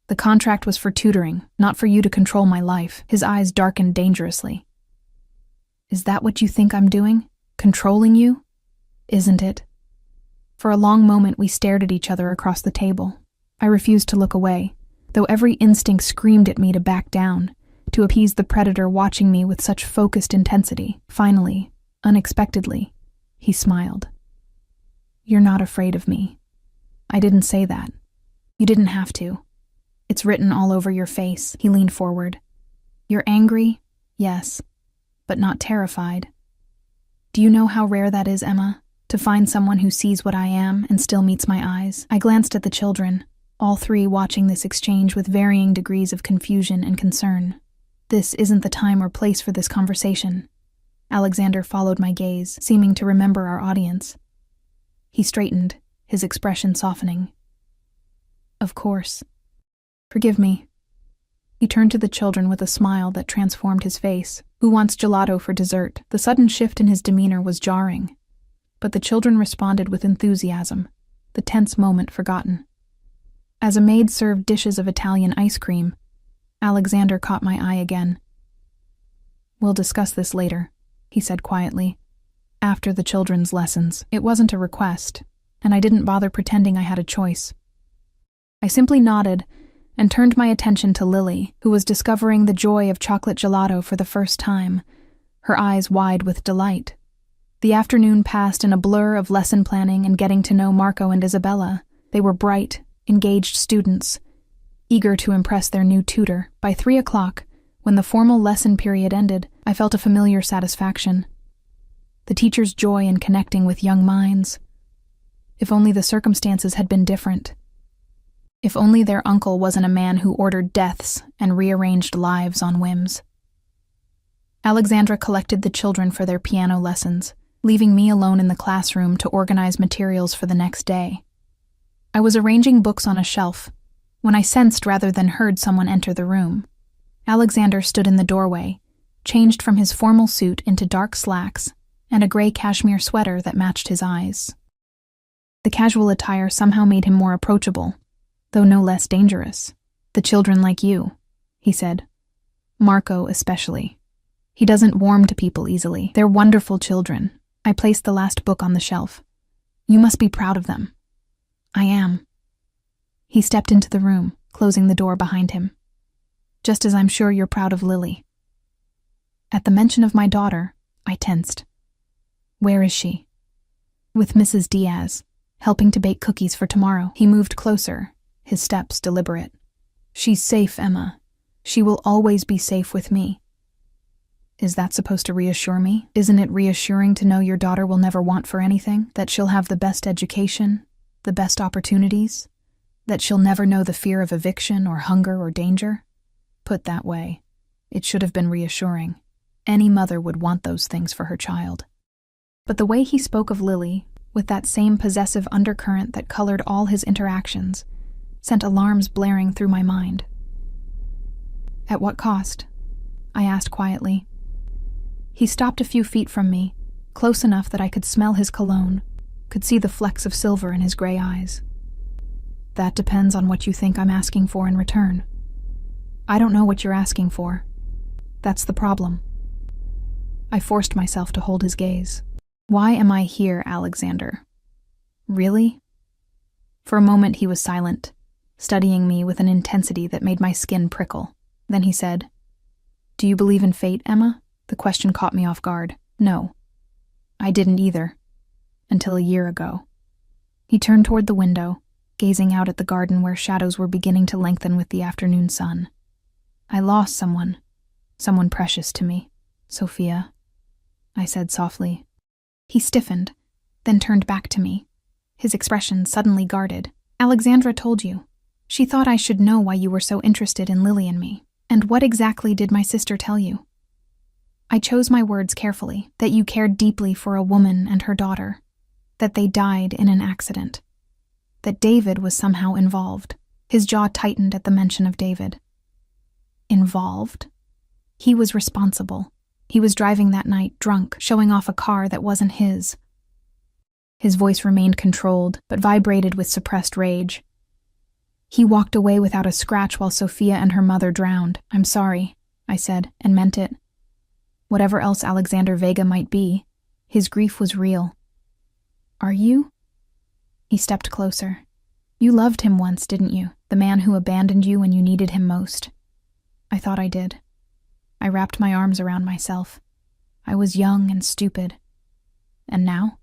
Speaker 1: The contract was for tutoring, not for you to control my life." His eyes darkened dangerously. "Is that what you think I'm doing? Controlling you? Isn't it?" For a long moment we stared at each other across the table. I refused to look away, though every instinct screamed at me to back down, to appease the predator watching me with such focused intensity. Finally, unexpectedly, he smiled. "You're not afraid of me." "I didn't say that. You didn't have to. It's written all over your face." He leaned forward. "You're angry? Yes, but not terrified. Do you know how rare that is, Emma? To find someone who sees what I am and still meets my eyes?" I glanced at the children, all 3 watching this exchange with varying degrees of confusion and concern. "This isn't the time or place for this conversation." Alexander followed my gaze, seeming to remember our audience. He straightened, his expression softening. "Of course. Forgive me." He turned to the children with a smile that transformed his face. "Who wants gelato for dessert?" The sudden shift in his demeanor was jarring, but the children responded with enthusiasm, the tense moment forgotten. As a maid served dishes of Italian ice cream, Alexander caught my eye again. "We'll discuss this later," he said quietly. "After the children's lessons." It wasn't a request, and I didn't bother pretending I had a choice. I simply nodded and turned my attention to Lily, who was discovering the joy of chocolate gelato for the first time, her eyes wide with delight. The afternoon passed in a blur of lesson planning and getting to know Marco and Isabella. They were bright, engaged students, eager to impress their new tutor. By 3 o'clock, when the formal lesson period ended, I felt a familiar satisfaction. The teacher's joy in connecting with young minds. If only the circumstances had been different. If only their uncle wasn't a man who ordered deaths and rearranged lives on whims. Alexandra collected the children for their piano lessons, leaving me alone in the classroom to organize materials for the next day. I was arranging books on a shelf when I sensed rather than heard someone enter the room. Alexander stood in the doorway, changed from his formal suit into dark slacks and a gray cashmere sweater that matched his eyes. The casual attire somehow made him more approachable, though no less dangerous. "The children like you," he said. "Marco especially. He doesn't warm to people easily. They're wonderful children. I placed the last book on the shelf. You must be proud of them." "I am." He stepped into the room, closing the door behind him. "Just as I'm sure you're proud of Lily." At the mention of my daughter, I tensed. "Where is she?" "With Mrs. Diaz, helping to bake cookies for tomorrow." He moved closer, his steps deliberate. "She's safe, Emma. She will always be safe with me." "Is that supposed to reassure me? Isn't it reassuring to know your daughter will never want for anything? That she'll have the best education, the best opportunities? That she'll never know the fear of eviction or hunger or danger?" Put that way, it should have been reassuring. Any mother would want those things for her child. But the way he spoke of Lily, with that same possessive undercurrent that colored all his interactions, sent alarms blaring through my mind. "At what cost?" I asked quietly. He stopped a few feet from me, close enough that I could smell his cologne, could see the flecks of silver in his gray eyes. "That depends on what you think I'm asking for in return." "I don't know what you're asking for. That's the problem." I forced myself to hold his gaze. "Why am I here, Alexander?" "Really?" For a moment he was silent, studying me with an intensity that made my skin prickle. Then he said, "Do you believe in fate, Emma?" The question caught me off guard. No. I didn't either. Until a year ago. He turned toward the window, gazing out at the garden where shadows were beginning to lengthen with the afternoon sun. "I lost someone precious to me, Sophia," I said softly. He stiffened, then turned back to me, his expression suddenly guarded. "Alexandra told you. She thought I should know why you were so interested in Lily and me. And what exactly did my sister tell you?" I chose my words carefully, that you cared deeply for a woman and her daughter, that they died in an accident, that David was somehow involved. His jaw tightened at the mention of David. Involved? He was responsible. He was driving that night, drunk, showing off a car that wasn't his. His voice remained controlled, but vibrated with suppressed rage. "He walked away without a scratch while Sophia and her mother drowned. I'm sorry," I said, and meant it. Whatever else Alexander Vega might be, his grief was real. "Are you?" He stepped closer. "You loved him once, didn't you? The man who abandoned you when you needed him most." I thought I did. I wrapped my arms around myself. I was young and stupid. And now?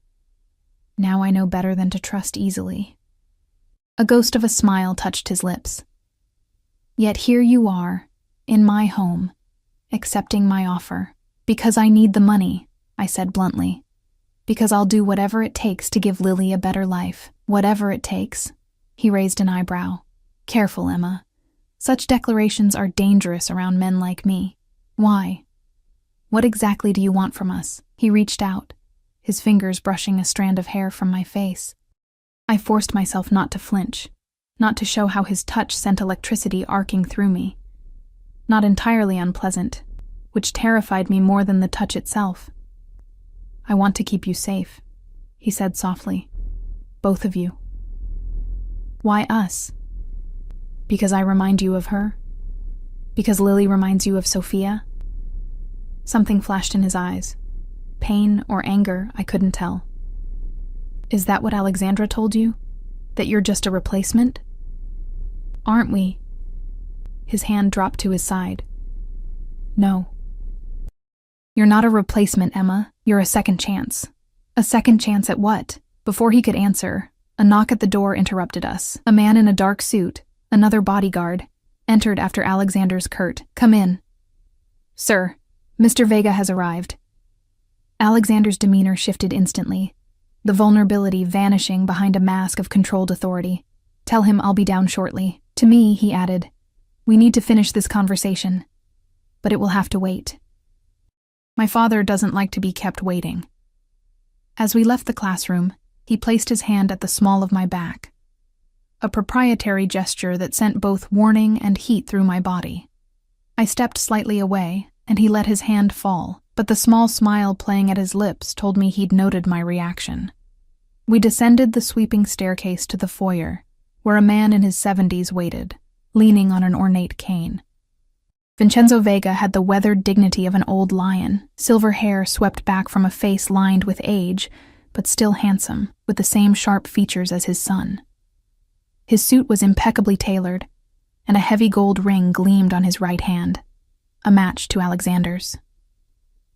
Speaker 1: Now I know better than to trust easily. A ghost of a smile touched his lips. "Yet here you are, in my home, accepting my offer. Because I need the money," I said bluntly. "Because I'll do whatever it takes to give Lily a better life. Whatever it takes." He raised an eyebrow. "Careful, Emma. Such declarations are dangerous around men like me. Why? What exactly do you want from us?" He reached out, his fingers brushing a strand of hair from my face. I forced myself not to flinch, not to show how his touch sent electricity arcing through me. Not entirely unpleasant, which terrified me more than the touch itself. "I want to keep you safe," he said softly. "Both of you." "Why us?" "Because I remind you of her? Because Lily reminds you of Sophia?" Something flashed in his eyes. Pain or anger, I couldn't tell. "Is that what Alexandra told you? That you're just a replacement?" "Aren't we?" His hand dropped to his side. "No. You're not a replacement, Emma. You're a second chance." "A second chance at what?" Before he could answer, a knock at the door interrupted us. A man in a dark suit, another bodyguard, entered after Alexander's curt, "Come in." "Sir, Mr. Vega has arrived." Alexander's demeanor shifted instantly, the vulnerability vanishing behind a mask of controlled authority. "Tell him I'll be down shortly." To me, he added, "We need to finish this conversation, but it will have to wait." My father doesn't like to be kept waiting. As we left the classroom, he placed his hand at the small of my back, a proprietary gesture that sent both warning and heat through my body. I stepped slightly away, and he let his hand fall, but the small smile playing at his lips told me he'd noted my reaction. We descended the sweeping staircase to the foyer, where a man in his 70s waited, leaning on an ornate cane. Vincenzo Vega had the weathered dignity of an old lion, silver hair swept back from a face lined with age, but still handsome, with the same sharp features as his son. His suit was impeccably tailored, and a heavy gold ring gleamed on his right hand, a match to Alexander's.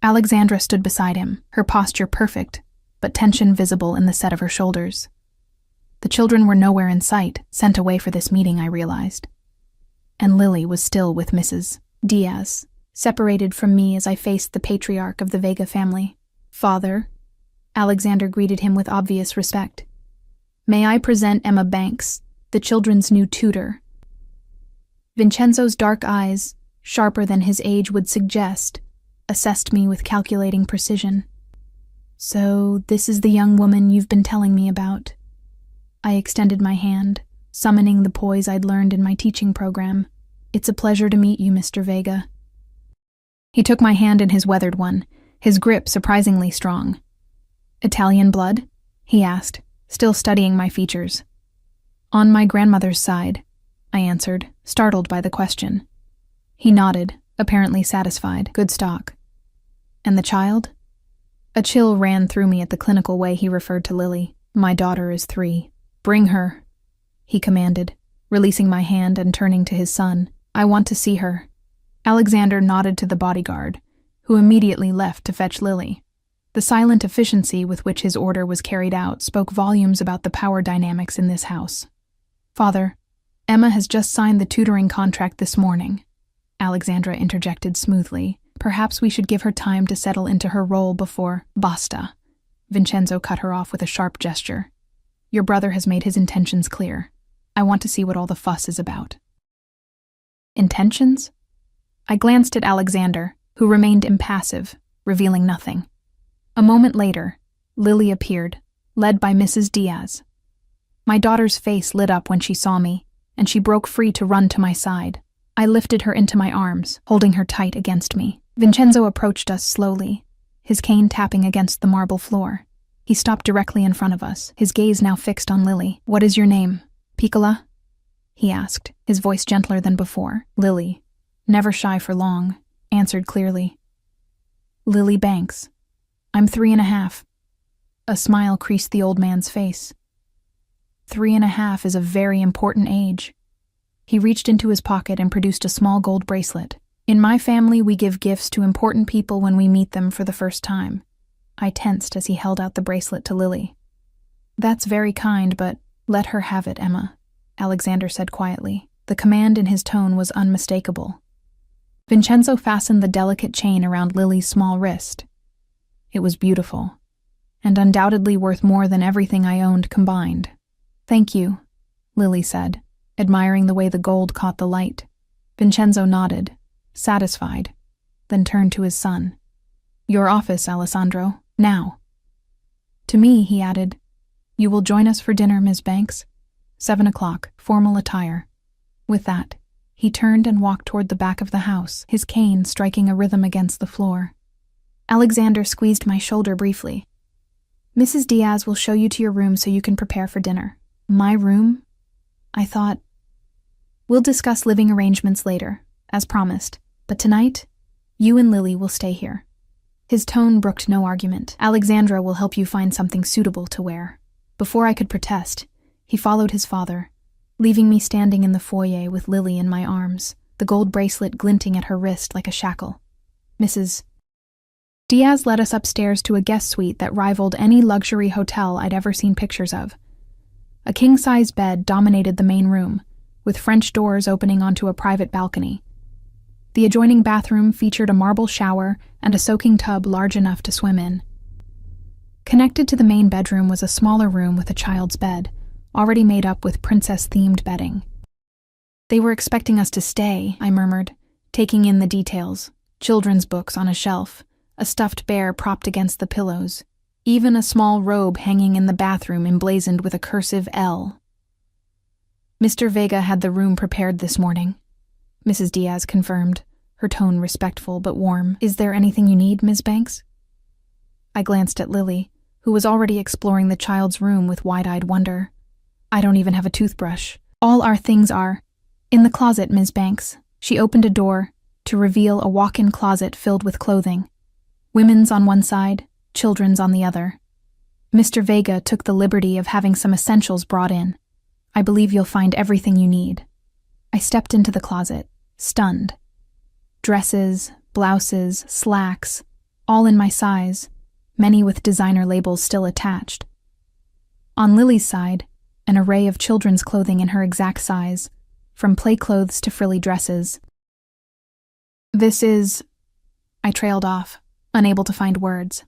Speaker 1: Alexandra stood beside him, her posture perfect, but tension visible in the set of her shoulders. The children were nowhere in sight, sent away for this meeting, I realized. And Lily was still with Mrs. Diaz, separated from me as I faced the patriarch of the Vega family. "Father," Alexander greeted him with obvious respect. "May I present Emma Banks, the children's new tutor?" Vincenzo's dark eyes, sharper than his age would suggest, assessed me with calculating precision. "So this is the young woman you've been telling me about." I extended my hand, summoning the poise I'd learned in my teaching program. "It's a pleasure to meet you, Mr. Vega." He took my hand in his weathered one, his grip surprisingly strong. "Italian blood?" he asked, still studying my features. "On my grandmother's side," I answered, startled by the question. He nodded, apparently satisfied. "Good stock." "And the child?" A chill ran through me at the clinical way he referred to Lily. "My daughter is 3. Bring her," he commanded, releasing my hand and turning to his son. "I want to see her." Alexander nodded to the bodyguard, who immediately left to fetch Lily. The silent efficiency with which his order was carried out spoke volumes about the power dynamics in this house. "Father, Emma has just signed the tutoring contract this morning," Alexandra interjected smoothly. "Perhaps we should give her time to settle into her role before—" "Basta," Vincenzo cut her off with a sharp gesture. "Your brother has made his intentions clear. I want to see what all the fuss is about." "Intentions?" I glanced at Alexander, who remained impassive, revealing nothing. A moment later, Lily appeared, led by Mrs. Diaz. My daughter's face lit up when she saw me, and she broke free to run to my side. I lifted her into my arms, holding her tight against me. Vincenzo approached us slowly, his cane tapping against the marble floor. He stopped directly in front of us, his gaze now fixed on Lily. "What is your name? Piccola?" he asked, his voice gentler than before. Lily, never shy for long, answered clearly. "Lily Banks. I'm 3.5. A smile creased the old man's face. 3.5 is a very important age. He reached into his pocket and produced a small gold bracelet. "In my family, we give gifts to important people when we meet them for the first time." I tensed as he held out the bracelet to Lily. "That's very kind, but let her have it, Emma," Alexander said quietly. The command in his tone was unmistakable. Vincenzo fastened the delicate chain around Lily's small wrist. It was beautiful, and undoubtedly worth more than everything I owned combined. "Thank you," Lily said, admiring the way the gold caught the light. Vincenzo nodded, satisfied, then turned to his son. "Your office, Alessandro, now." To me, he added, "You will join us for dinner, Miss Banks? 7 o'clock, formal attire." With that, he turned and walked toward the back of the house, his cane striking a rhythm against the floor. Alexander squeezed my shoulder briefly. "Mrs. Diaz will show you to your room so you can prepare for dinner." "My room?" I thought. "We'll discuss living arrangements later, as promised, but tonight, you and Lily will stay here." His tone brooked no argument. "Alexandra will help you find something suitable to wear." Before I could protest, he followed his father, leaving me standing in the foyer with Lily in my arms, the gold bracelet glinting at her wrist like a shackle. Mrs. Diaz led us upstairs to a guest suite that rivaled any luxury hotel I'd ever seen pictures of. A king-size bed dominated the main room, with French doors opening onto a private balcony. The adjoining bathroom featured a marble shower and a soaking tub large enough to swim in. Connected to the main bedroom was a smaller room with a child's bed, already made up with princess-themed bedding. "They were expecting us to stay," I murmured, taking in the details. Children's books on a shelf, a stuffed bear propped against the pillows, even a small robe hanging in the bathroom emblazoned with a cursive L. "Mr. Vega had the room prepared this morning," Mrs. Diaz confirmed, her tone respectful but warm. "Is there anything you need, Ms. Banks?" I glanced at Lily, who was already exploring the child's room with wide-eyed wonder. "I don't even have a toothbrush. All our things are in the closet, Ms. Banks." She opened a door to reveal a walk-in closet filled with clothing. Women's on one side, children's on the other. Mr. Vega took the liberty of having some essentials brought in. "I believe you'll find everything you need." I stepped into the closet, stunned. Dresses, blouses, slacks, all in my size, many with designer labels still attached. On Lily's side, an array of children's clothing in her exact size, from play clothes to frilly dresses. "This is—" I trailed off, unable to find words.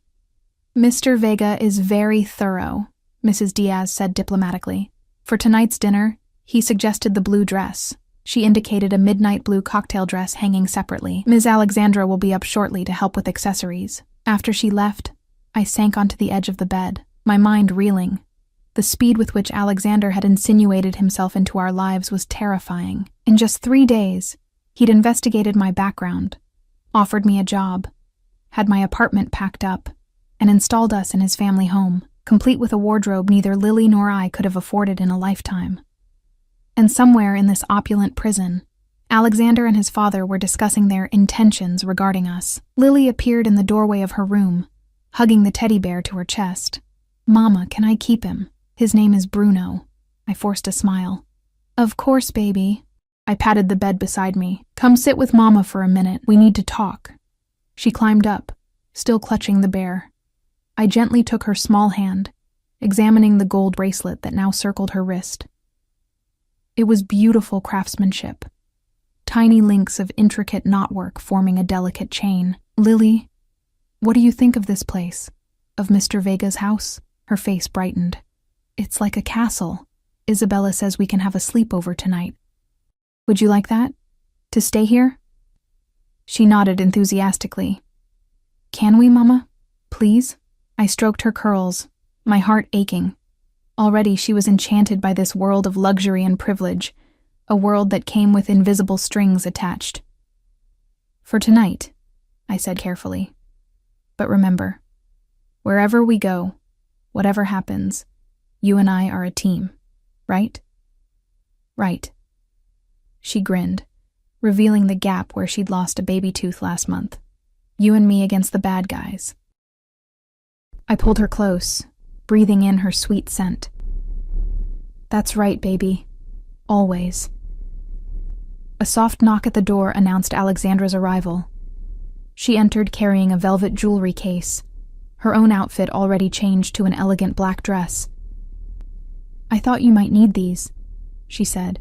Speaker 1: "Mr. Vega is very thorough," Mrs. Diaz said diplomatically. "For tonight's dinner, he suggested the blue dress." She indicated a midnight blue cocktail dress hanging separately. "Ms. Alexandra will be up shortly to help with accessories." After she left, I sank onto the edge of the bed, my mind reeling. The speed with which Alexander had insinuated himself into our lives was terrifying. In just 3 days, he'd investigated my background, offered me a job, had my apartment packed up, and installed us in his family home, complete with a wardrobe neither Lily nor I could have afforded in a lifetime. And somewhere in this opulent prison, Alexander and his father were discussing their intentions regarding us. Lily appeared in the doorway of her room, hugging the teddy bear to her chest. "Mama, can I keep him? His name is Bruno." I forced a smile. "Of course, baby." I patted the bed beside me. "Come sit with Mama for a minute. We need to talk." She climbed up, still clutching the bear. I gently took her small hand, examining the gold bracelet that now circled her wrist. It was beautiful craftsmanship, tiny links of intricate knotwork forming a delicate chain. "Lily, what do you think of this place? Of Mr. Vega's house?" Her face brightened. "It's like a castle. Isabella says we can have a sleepover tonight. Would you like that? To stay here?" She nodded enthusiastically. "Can we, Mama? Please?" I stroked her curls, my heart aching. Already she was enchanted by this world of luxury and privilege, a world that came with invisible strings attached. "For tonight," I said carefully. "But remember, wherever we go, whatever happens, you and I are a team, right?" "Right." She grinned, revealing the gap where she'd lost a baby tooth last month. "You and me against the bad guys." I pulled her close, breathing in her sweet scent. "That's right, baby. Always." A soft knock at the door announced Alexandra's arrival. She entered carrying a velvet jewelry case, her own outfit already changed to an elegant black dress. "I thought you might need these," she said,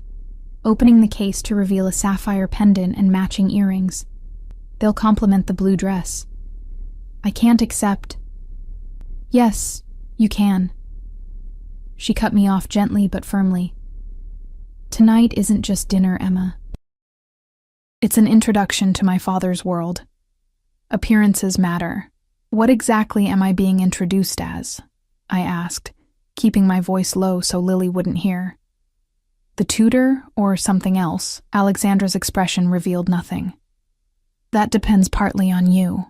Speaker 1: opening the case to reveal a sapphire pendant and matching earrings. "They'll complement the blue dress." "I can't accept—" "Yes, you can." She cut me off gently but firmly. "Tonight isn't just dinner, Emma. It's an introduction to my father's world. Appearances matter." "What exactly am I being introduced as?" I asked, keeping my voice low so Lily wouldn't hear. "The tutor or something else?" Alexandra's expression revealed nothing. "That depends partly on you."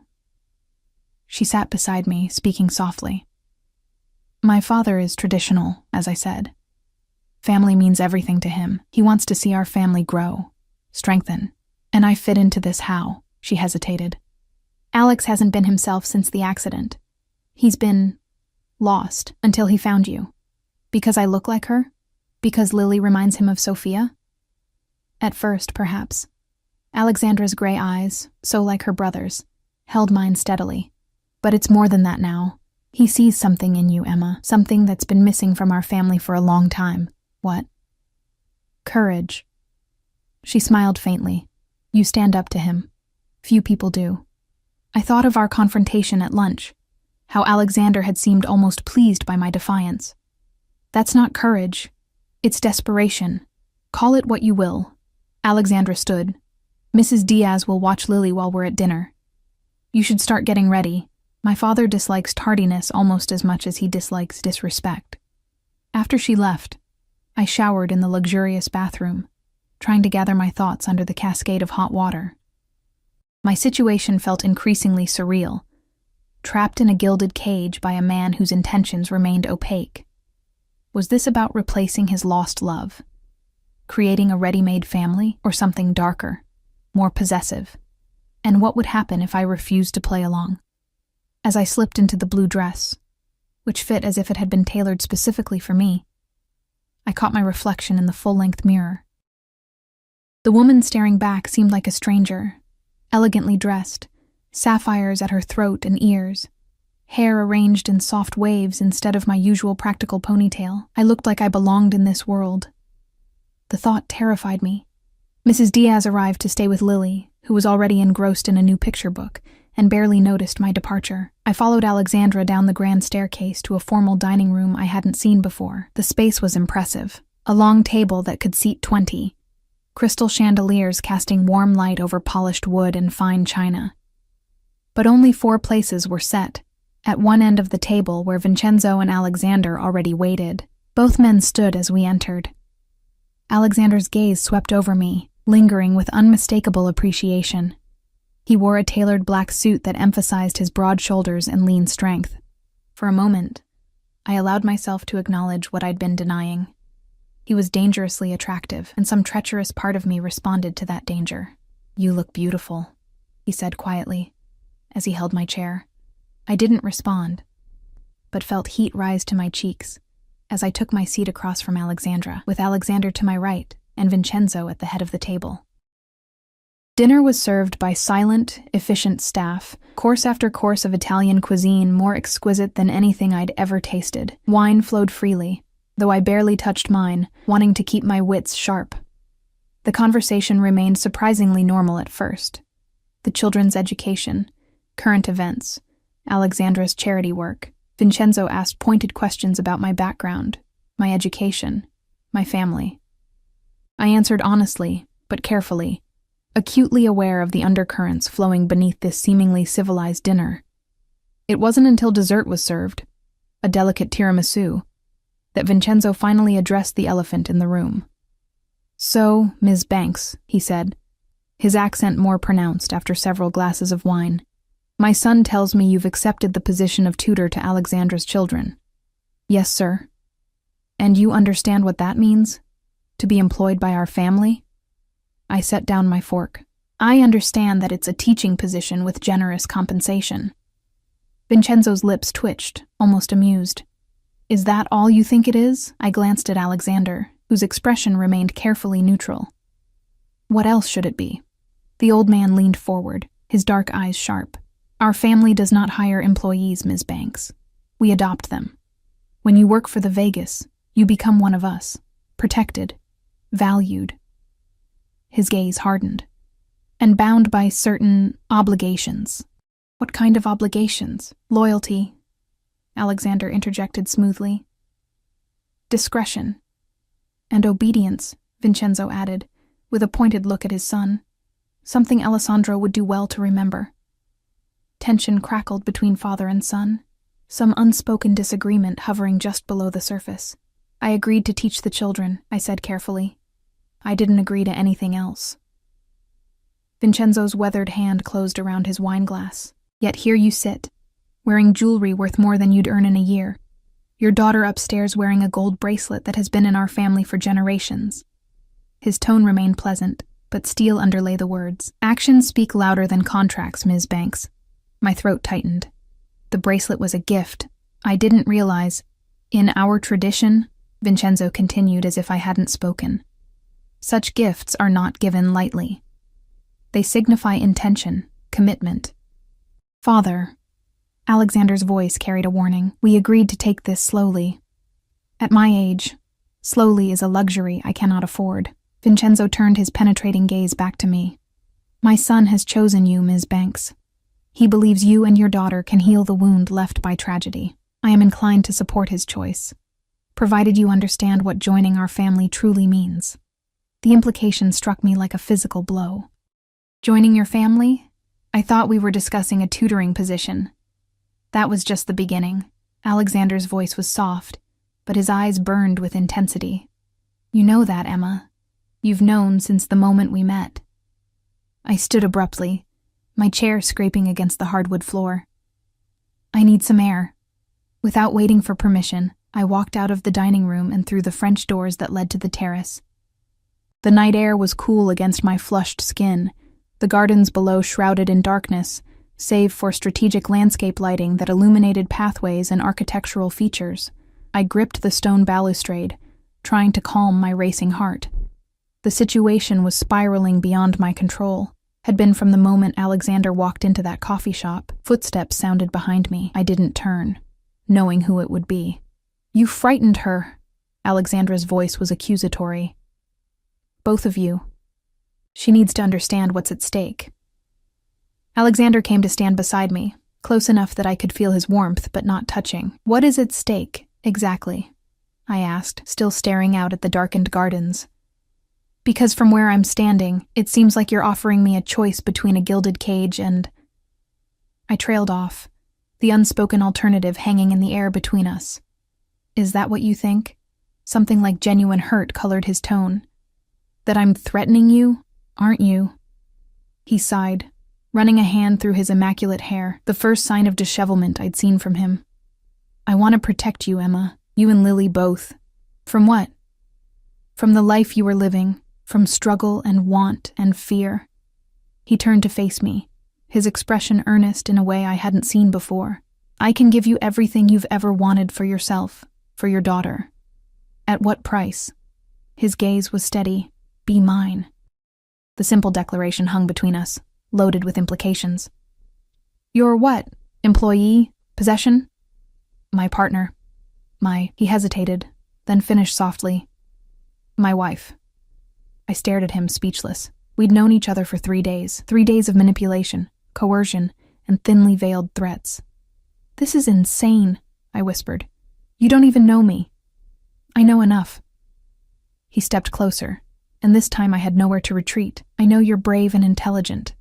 Speaker 1: She sat beside me, speaking softly. "My father is traditional, as I said. Family means everything to him. He wants to see our family grow, strengthen. And I fit into this how?" She hesitated. "Alex hasn't been himself since the accident. He's been lost until he found you. Because I look like her? Because Lily reminds him of Sophia?" At first, perhaps. Alexandra's gray eyes, so like her brother's, held mine steadily. "But it's more than that now. He sees something in you, Emma, something that's been missing from our family for a long time." "What?" "Courage." She smiled faintly. "You stand up to him. Few people do." I thought of our confrontation at lunch, how Alexander had seemed almost pleased by my defiance. "That's not courage. It's desperation. Call it what you will." Alexandra stood. "Mrs. Diaz will watch Lily while we're at dinner. You should start getting ready. My father dislikes tardiness almost as much as he dislikes disrespect." After she left, I showered in the luxurious bathroom, trying to gather my thoughts under the cascade of hot water. My situation felt increasingly surreal, trapped in a gilded cage by a man whose intentions remained opaque. Was this about replacing his lost love? Creating a ready-made family, or something darker, more possessive? And what would happen if I refused to play along? As I slipped into the blue dress, which fit as if it had been tailored specifically for me, I caught my reflection in the full-length mirror. The woman staring back seemed like a stranger, elegantly dressed, sapphires at her throat and ears, hair arranged in soft waves instead of my usual practical ponytail. I looked like I belonged in this world. The thought terrified me. Mrs. Diaz arrived to stay with Lily, who was already engrossed in a new picture book, and barely noticed my departure. I followed Alexandra down the grand staircase to a formal dining room I hadn't seen before. The space was impressive. A long table that could seat 20. Crystal chandeliers casting warm light over polished wood and fine china. But only 4 places were set. At one end of the table where Vincenzo and Alexander already waited. Both men stood as we entered. Alexander's gaze swept over me, lingering with unmistakable appreciation. He wore a tailored black suit that emphasized his broad shoulders and lean strength. For a moment, I allowed myself to acknowledge what I'd been denying. He was dangerously attractive, and some treacherous part of me responded to that danger. "You look beautiful," he said quietly, as he held my chair. I didn't respond, but felt heat rise to my cheeks as I took my seat across from Alexandra, with Alexander to my right and Vincenzo at the head of the table. Dinner was served by silent, efficient staff, course after course of Italian cuisine more exquisite than anything I'd ever tasted. Wine flowed freely, though I barely touched mine, wanting to keep my wits sharp. The conversation remained surprisingly normal at first. The children's education, current events, Alexandra's charity work. Vincenzo asked pointed questions about my background, my education, my family. I answered honestly, but carefully, acutely aware of the undercurrents flowing beneath this seemingly civilized dinner. It wasn't until dessert was served, a delicate tiramisu, that Vincenzo finally addressed the elephant in the room. "So, Ms. Banks," he said, his accent more pronounced after several glasses of wine, "my son tells me you've accepted the position of tutor to Alexandra's children." "Yes, sir." "And you understand what that means? To be employed by our family?" I set down my fork. "I understand that it's a teaching position with generous compensation." Vincenzo's lips twitched, almost amused. "Is that all you think it is?" I glanced at Alexander, whose expression remained carefully neutral. "What else should it be?" The old man leaned forward, his dark eyes sharp. "Our family does not hire employees, Ms. Banks. We adopt them. When you work for the Vegas, you become one of us, protected, valued." His gaze hardened. "And bound by certain obligations." "What kind of obligations?" "Loyalty," Alexander interjected smoothly. "Discretion." "And obedience," Vincenzo added, with a pointed look at his son. Something Alessandro would do well to remember. Tension crackled between father and son, some unspoken disagreement hovering just below the surface. "I agreed to teach the children," I said carefully. "I didn't agree to anything else." Vincenzo's weathered hand closed around his wineglass. "Yet here you sit, wearing jewelry worth more than you'd earn in a year. Your daughter upstairs wearing a gold bracelet that has been in our family for generations." His tone remained pleasant, but steel underlay the words. "Actions speak louder than contracts, Ms. Banks." My throat tightened. The bracelet was a gift. I didn't realize. "In our tradition," Vincenzo continued as if I hadn't spoken, "such gifts are not given lightly. They signify intention, commitment." "Father," Alexander's voice carried a warning, "we agreed to take this slowly. At my age, slowly is a luxury I cannot afford." Vincenzo turned his penetrating gaze back to me. "My son has chosen you, Ms. Banks. He believes you and your daughter can heal the wound left by tragedy. I am inclined to support his choice, provided you understand what joining our family truly means." The implication struck me like a physical blow. "Joining your family? I thought we were discussing a tutoring position." That was just the beginning. Alexander's voice was soft, but his eyes burned with intensity. "You know that, Emma. You've known since the moment we met." I stood abruptly, my chair scraping against the hardwood floor. I need some air. Without waiting for permission, I walked out of the dining room and through the French doors that led to the terrace. The night air was cool against my flushed skin, the gardens below shrouded in darkness, save for strategic landscape lighting that illuminated pathways and architectural features. I gripped the stone balustrade, trying to calm my racing heart. The situation was spiraling beyond my control. Had been from the moment Alexander walked into that coffee shop. Footsteps sounded behind me. I didn't turn, knowing who it would be. "You frightened her." Alexandra's voice was accusatory. "Both of you. She needs to understand what's at stake." Alexander came to stand beside me, close enough that I could feel his warmth but not touching. "What is at stake, exactly?" I asked, still staring out at the darkened gardens. "Because from where I'm standing, it seems like you're offering me a choice between a gilded cage and—" I trailed off, the unspoken alternative hanging in the air between us. "Is that what you think?" Something like genuine hurt colored his tone. "That I'm threatening you, aren't you?" He sighed, running a hand through his immaculate hair, the first sign of dishevelment I'd seen from him. "I want to protect you, Emma, you and Lily both." "From what?" "From the life you were living, from struggle and want and fear." He turned to face me, his expression earnest in a way I hadn't seen before. "I can give you everything you've ever wanted for yourself, for your daughter." "At what price?" His gaze was steady. "Be mine." The simple declaration hung between us, loaded with implications. "Your what? Employee? Possession?" "My partner. He hesitated, then finished softly. "My wife." I stared at him, speechless. We'd known each other for 3 days. 3 days of manipulation, coercion, and thinly veiled threats. "This is insane," I whispered. "You don't even know me." "I know enough." He stepped closer, and this time I had nowhere to retreat. "I know you're brave and intelligent.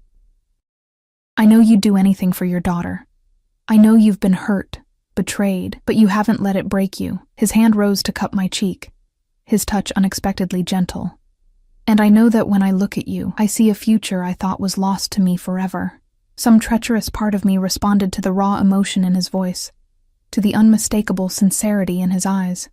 Speaker 1: I know you'd do anything for your daughter. I know you've been hurt, betrayed, but you haven't let it break you." His hand rose to cup my cheek, his touch unexpectedly gentle. "And I know that when I look at you, I see a future I thought was lost to me forever." Some treacherous part of me responded to the raw emotion in his voice, to the unmistakable sincerity in his eyes.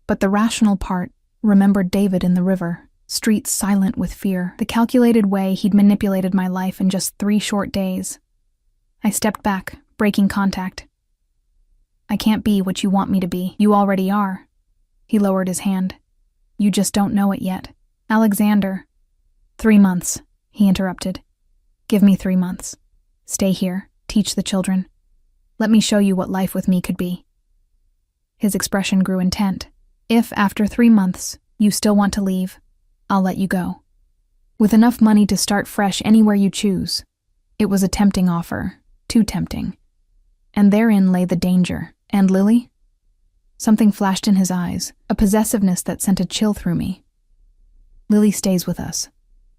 Speaker 1: But the rational part remembered David in the river, streets silent with fear, the calculated way he'd manipulated my life in just 3 short days. I stepped back, breaking contact. "I can't be what you want me to be. You already are." He lowered his hand. "You just don't know it yet." "Alexander." 3 months, he interrupted. "Give me 3 months. Stay here, teach the children. Let me show you what life with me could be." His expression grew intent. "If, after 3 months, you still want to leave, I'll let you go. With enough money to start fresh anywhere you choose." It was a tempting offer, too tempting. And therein lay the danger. "And Lily?" Something flashed in his eyes, a possessiveness that sent a chill through me. "Lily stays with us."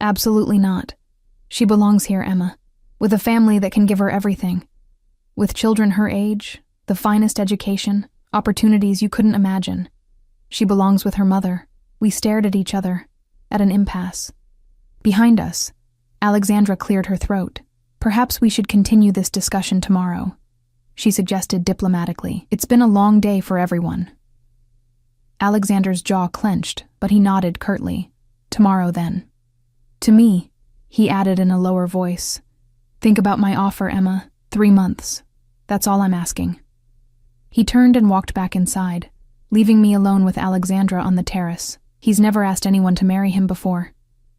Speaker 1: "Absolutely not. She belongs here, Emma, with a family that can give her everything. With children her age, the finest education, opportunities you couldn't imagine. She belongs with her mother." We stared at each other, at an impasse. Behind us, Alexandra cleared her throat. "Perhaps we should continue this discussion tomorrow," she suggested diplomatically. "It's been a long day for everyone." Alexander's jaw clenched, but he nodded curtly. "Tomorrow, then." "To me," he added in a lower voice, "think about my offer, Emma. 3 months. That's all I'm asking." He turned and walked back inside, leaving me alone with Alexandra on the terrace. "He's never asked anyone to marry him before,"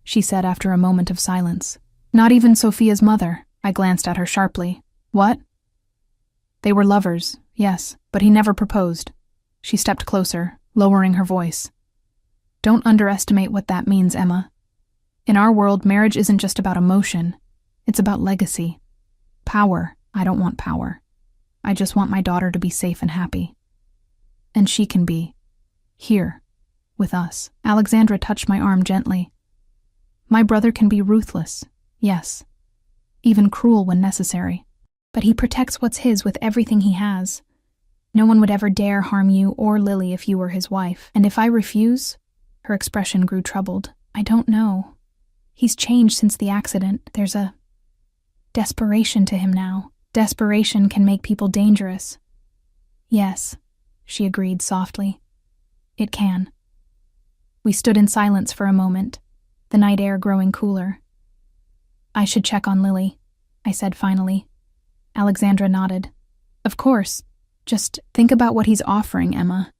Speaker 1: she said after a moment of silence. "Not even Sophia's mother." I glanced at her sharply. "What?" "They were lovers, yes, but he never proposed." She stepped closer, lowering her voice. "Don't underestimate what that means, Emma. In our world, marriage isn't just about emotion. It's about legacy. Power. I don't want power. I just want my daughter to be safe and happy. And she can be. Here. With us." Alexandra touched my arm gently. "My brother can be ruthless, yes. Even cruel when necessary. But he protects what's his with everything he has. No one would ever dare harm you or Lily if you were his wife. And if I refuse?" Her expression grew troubled. "I don't know. He's changed since the accident. There's a desperation to him now. Desperation can make people dangerous. Yes, she agreed softly. It can. We stood in silence for a moment, the night air growing cooler. I should check on Lily, I said finally. Alexandra nodded. Of course. Just think about what he's offering, Emma.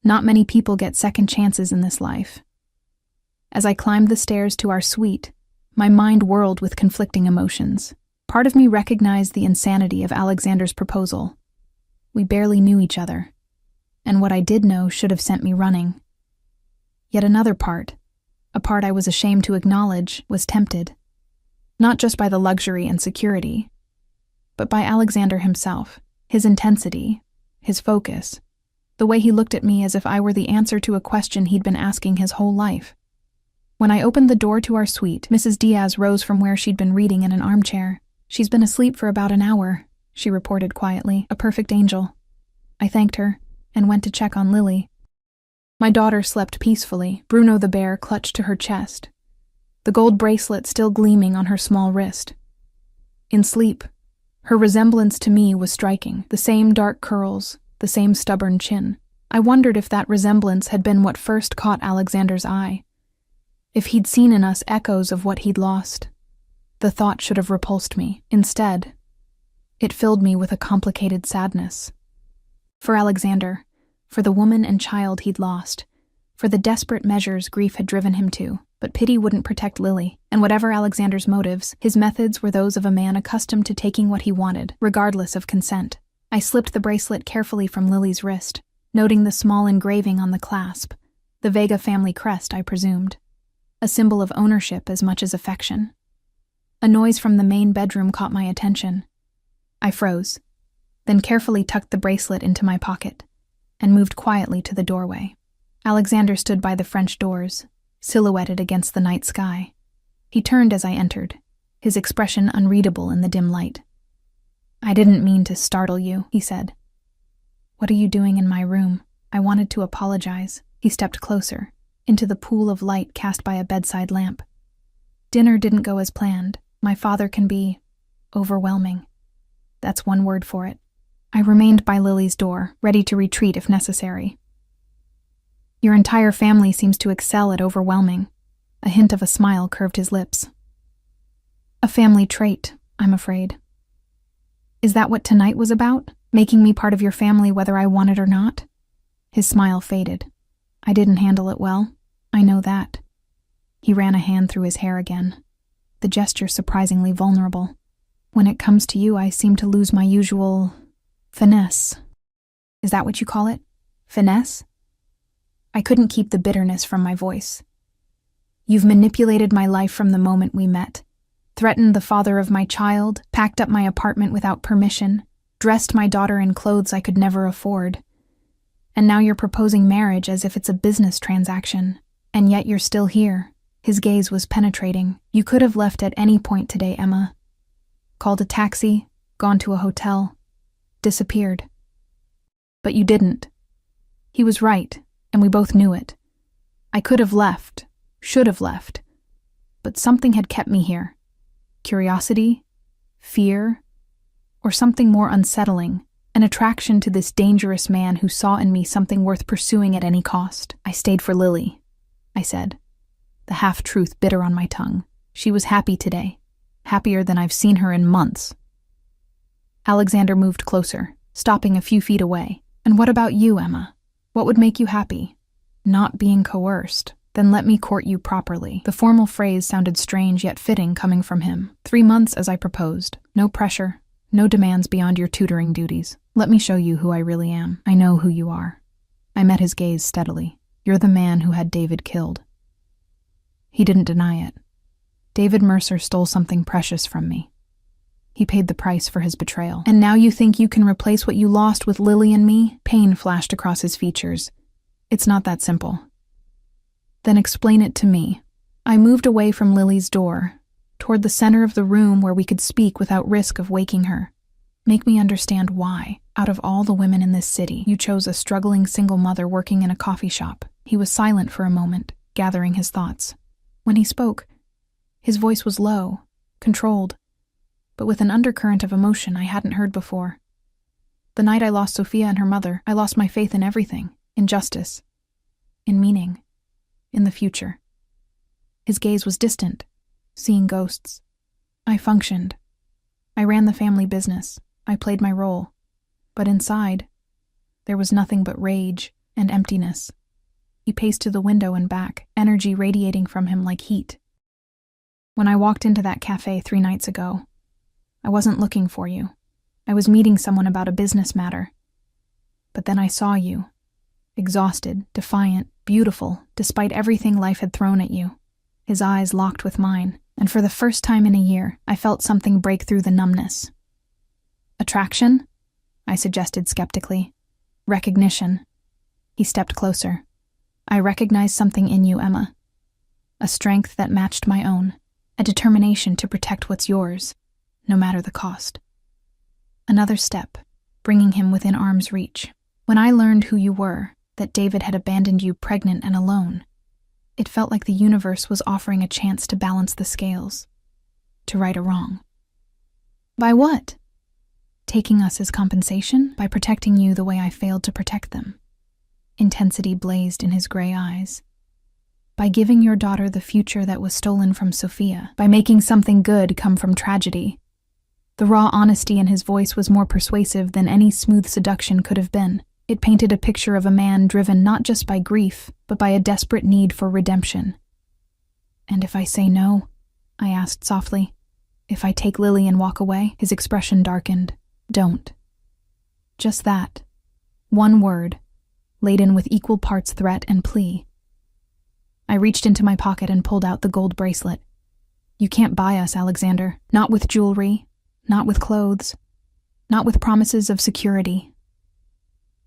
Speaker 1: Not many people get second chances in this life. As I climbed the stairs to our suite, my mind whirled with conflicting emotions. Part of me recognized the insanity of Alexander's proposal. We barely knew each other, and what I did know should have sent me running. Yet another part, a part I was ashamed to acknowledge, was tempted. Not just by the luxury and security, but by Alexander himself, his intensity, his focus, the way he looked at me as if I were the answer to a question he'd been asking his whole life. When I opened the door to our suite, Mrs. Diaz rose from where she'd been reading in an armchair. She's been asleep for about an hour, she reported quietly, a perfect angel. I thanked her and went to check on Lily. My daughter slept peacefully. Bruno the bear clutched to her chest, the gold bracelet still gleaming on her small wrist. In sleep, her resemblance to me was striking, the same dark curls, the same stubborn chin. I wondered if that resemblance had been what first caught Alexander's eye, if he'd seen in us echoes of what he'd lost. The thought should have repulsed me. Instead, it filled me with a complicated sadness. For Alexander, for the woman and child he'd lost, for the desperate measures grief had driven him to. But pity wouldn't protect Lily, and whatever Alexander's motives, his methods were those of a man accustomed to taking what he wanted, regardless of consent. I slipped the bracelet carefully from Lily's wrist, noting the small engraving on the clasp, the Vega family crest, I presumed, a symbol of ownership as much as affection. A noise from the main bedroom caught my attention. I froze, then carefully tucked the bracelet into my pocket, and moved quietly to the doorway. Alexander stood by the French doors, silhouetted against the night sky. He turned as I entered, his expression unreadable in the dim light. I didn't mean to startle you, he said. What are you doing in my room? I wanted to apologize. He stepped closer, into the pool of light cast by a bedside lamp. Dinner didn't go as planned. My father can be overwhelming. That's one word for it. I remained by Lily's door, ready to retreat if necessary. Your entire family seems to excel at overwhelming. A hint of a smile curved his lips. A family trait, I'm afraid. Is that what tonight was about? Making me part of your family whether I want it or not? His smile faded. I didn't handle it well. I know that. He ran a hand through his hair again, the gesture surprisingly vulnerable. When it comes to you, I seem to lose my usual finesse. Is that what you call it? Finesse? I couldn't keep the bitterness from my voice. You've manipulated my life from the moment we met, threatened the father of my child, packed up my apartment without permission, dressed my daughter in clothes I could never afford. And now you're proposing marriage as if it's a business transaction. And yet you're still here. His gaze was penetrating. You could have left at any point today, Emma. Called a taxi, gone to a hotel, disappeared. But you didn't. He was right, and we both knew it. I could have left, should have left, but something had kept me here. Curiosity, fear, or something more unsettling, an attraction to this dangerous man who saw in me something worth pursuing at any cost. I stayed for Lily, I said, the half-truth bitter on my tongue. She was happy today, happier than I've seen her in months. Alexander moved closer, stopping a few feet away. And what about you, Emma? What would make you happy? Not being coerced. Then let me court you properly. The formal phrase sounded strange yet fitting coming from him. 3 months as I proposed. No pressure. No demands beyond your tutoring duties. Let me show you who I really am. I know who you are. I met his gaze steadily. You're the man who had David killed. He didn't deny it. David Mercer stole something precious from me. He paid the price for his betrayal. And now you think you can replace what you lost with Lily and me? Pain flashed across his features. It's not that simple. Then explain it to me. I moved away from Lily's door, toward the center of the room where we could speak without risk of waking her. Make me understand why, out of all the women in this city, you chose a struggling single mother working in a coffee shop. He was silent for a moment, gathering his thoughts. When he spoke, his voice was low, controlled. but with an undercurrent of emotion I hadn't heard before. The night I lost Sophia and her mother, I lost my faith in everything, in justice, in meaning, in the future. His gaze was distant, seeing ghosts. I functioned. I ran the family business. I played my role. But inside, there was nothing but rage and emptiness. He paced to the window and back, energy radiating from him like heat. When I walked into that cafe 3 nights ago, I wasn't looking for you. I was meeting someone about a business matter. But then I saw you, exhausted, defiant, beautiful, despite everything life had thrown at you. His eyes locked with mine, and for the first time in a year, I felt something break through the numbness. Attraction? I suggested skeptically. Recognition. He stepped closer. I recognized something in you, Emma. A strength that matched my own, a determination to protect what's yours, no matter the cost. Another step, bringing him within arm's reach. When I learned who you were, that David had abandoned you pregnant and alone, it felt like the universe was offering a chance to balance the scales, to right a wrong. By what? Taking us as compensation? By protecting you the way I failed to protect them. Intensity blazed in his gray eyes. By giving your daughter the future that was stolen from Sophia. By making something good come from tragedy. The raw honesty in his voice was more persuasive than any smooth seduction could have been. It painted a picture of a man driven not just by grief, but by a desperate need for redemption. And if I say no? I asked softly. If I take Lily and walk away? His expression darkened. Don't. Just that. One word, laden with equal parts threat and plea. I reached into my pocket and pulled out the gold bracelet. You can't buy us, Alexander. Not with jewelry, not with clothes, not with promises of security.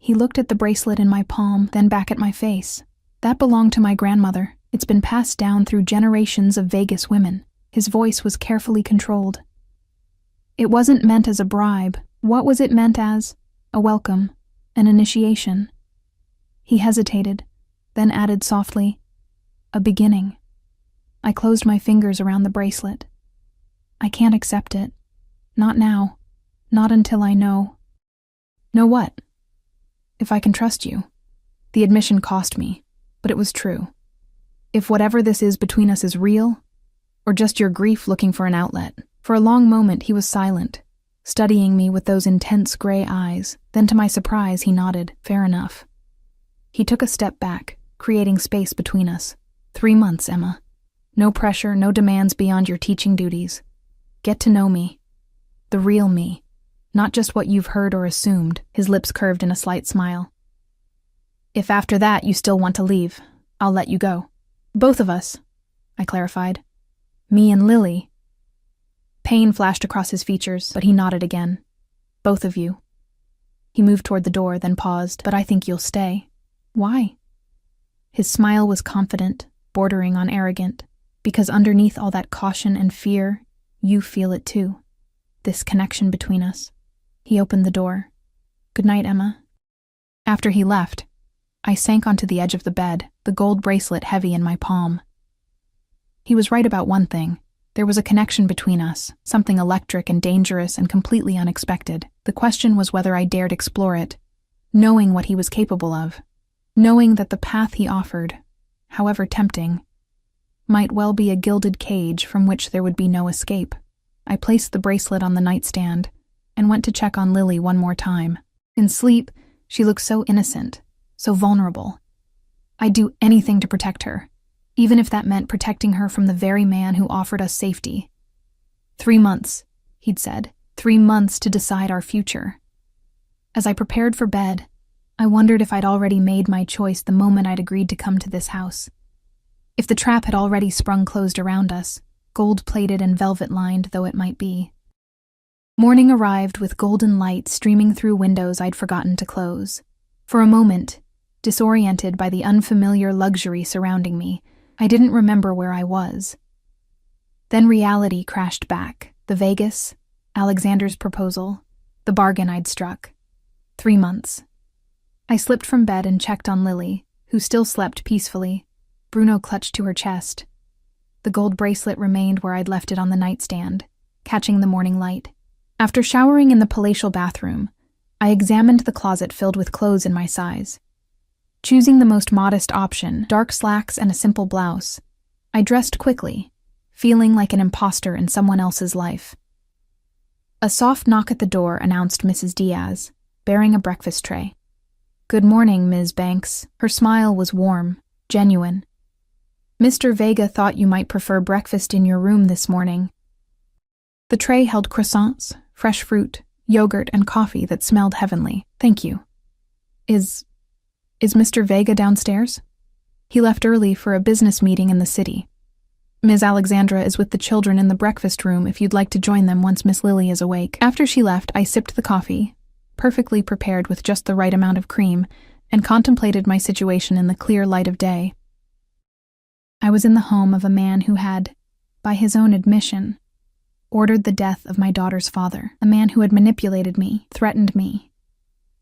Speaker 1: He looked at the bracelet in my palm, then back at my face. That belonged to my grandmother. It's been passed down through generations of Vegas women. His voice was carefully controlled. It wasn't meant as a bribe. What was it meant as? A welcome, an initiation. He hesitated, then added softly, a beginning. I closed my fingers around the bracelet. I can't accept it. Not now. Not until I know. Know what? If I can trust you. The admission cost me, but it was true. If whatever this is between us is real, or just your grief looking for an outlet. For a long moment he was silent, studying me with those intense gray eyes. Then to my surprise he nodded, fair enough. He took a step back, creating space between us. 3 months, Emma. No pressure, no demands beyond your teaching duties. Get to know me. The real me. Not just what you've heard or assumed. His lips curved in a slight smile. If after that you still want to leave, I'll let you go. Both of us, I clarified. Me and Lily. Pain flashed across his features, but he nodded again. Both of you. He moved toward the door, then paused. But I think you'll stay. Why? His smile was confident, bordering on arrogant, because underneath all that caution and fear, you feel it too. This connection between us. He opened the door. Good night, Emma. After he left, I sank onto the edge of the bed, the gold bracelet heavy in my palm. He was right about one thing. There was a connection between us, something electric and dangerous and completely unexpected. The question was whether I dared explore it, knowing what he was capable of, knowing that the path he offered, however tempting, might well be a gilded cage from which there would be no escape. I placed the bracelet on the nightstand and went to check on Lily one more time. In sleep, she looked so innocent, so vulnerable. I'd do anything to protect her, even if that meant protecting her from the very man who offered us safety. 3 months, he'd said. 3 months to decide our future. As I prepared for bed, I wondered if I'd already made my choice the moment I'd agreed to come to this house. If the trap had already sprung closed around us, gold-plated and velvet-lined though it might be. Morning arrived with golden light streaming through windows I'd forgotten to close. For a moment, disoriented by the unfamiliar luxury surrounding me, I didn't remember where I was. Then reality crashed back. The Vegas, Alexander's proposal, the bargain I'd struck. 3 months. I slipped from bed and checked on Lily, who still slept peacefully. Bruno clutched to her chest. The gold bracelet remained where I'd left it on the nightstand, catching the morning light. After showering in the palatial bathroom, I examined the closet filled with clothes in my size. Choosing the most modest option, dark slacks and a simple blouse, I dressed quickly, feeling like an imposter in someone else's life. A soft knock at the door announced Mrs. Diaz, bearing a breakfast tray. "Good morning, Ms. Banks." Her smile was warm, genuine. "Mr. Vega thought you might prefer breakfast in your room this morning." The tray held croissants, fresh fruit, yogurt, and coffee that smelled heavenly. "Thank you." Is Mr. Vega downstairs?" "He left early for a business meeting in the city. Ms. Alexandra is with the children in the breakfast room if you'd like to join them once Miss Lily is awake." After she left, I sipped the coffee, perfectly prepared with just the right amount of cream, and contemplated my situation in the clear light of day. I was in the home of a man who had, by his own admission, ordered the death of my daughter's father, a man who had manipulated me, threatened me,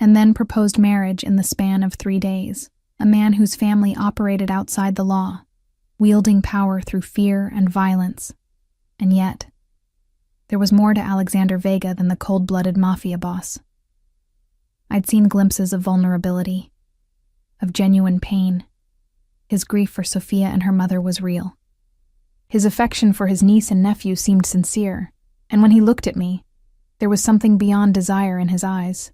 Speaker 1: and then proposed marriage in the span of 3 days, a man whose family operated outside the law, wielding power through fear and violence. And yet, there was more to Alexander Vega than the cold-blooded mafia boss. I'd seen glimpses of vulnerability, of genuine pain. His grief for Sophia and her mother was real. His affection for his niece and nephew seemed sincere, and when he looked at me, there was something beyond desire in his eyes.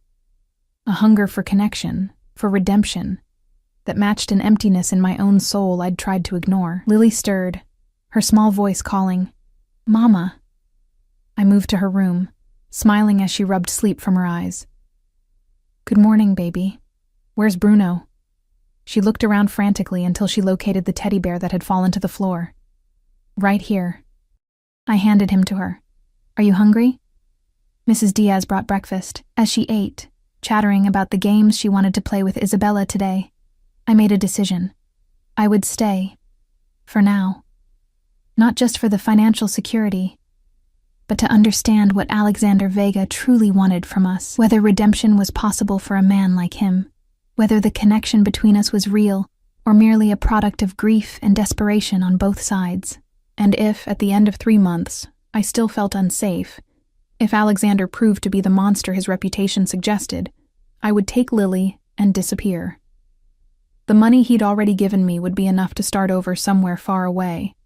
Speaker 1: A hunger for connection, for redemption, that matched an emptiness in my own soul I'd tried to ignore. Lily stirred, her small voice calling, "Mama." I moved to her room, smiling as she rubbed sleep from her eyes. "Good morning, baby. Where's Bruno?" She looked around frantically until she located the teddy bear that had fallen to the floor. "Right here." I handed him to her. "Are you hungry?" Mrs. Diaz brought breakfast. As she ate, chattering about the games she wanted to play with Isabella today, I made a decision. I would stay. For now. Not just for the financial security, but to understand what Alexander Vega truly wanted from us, whether redemption was possible for a man like him, whether the connection between us was real or merely a product of grief and desperation on both sides. And if, at the end of 3 months, I still felt unsafe, if Alexander proved to be the monster his reputation suggested, I would take Lily and disappear. The money he'd already given me would be enough to start over somewhere far away.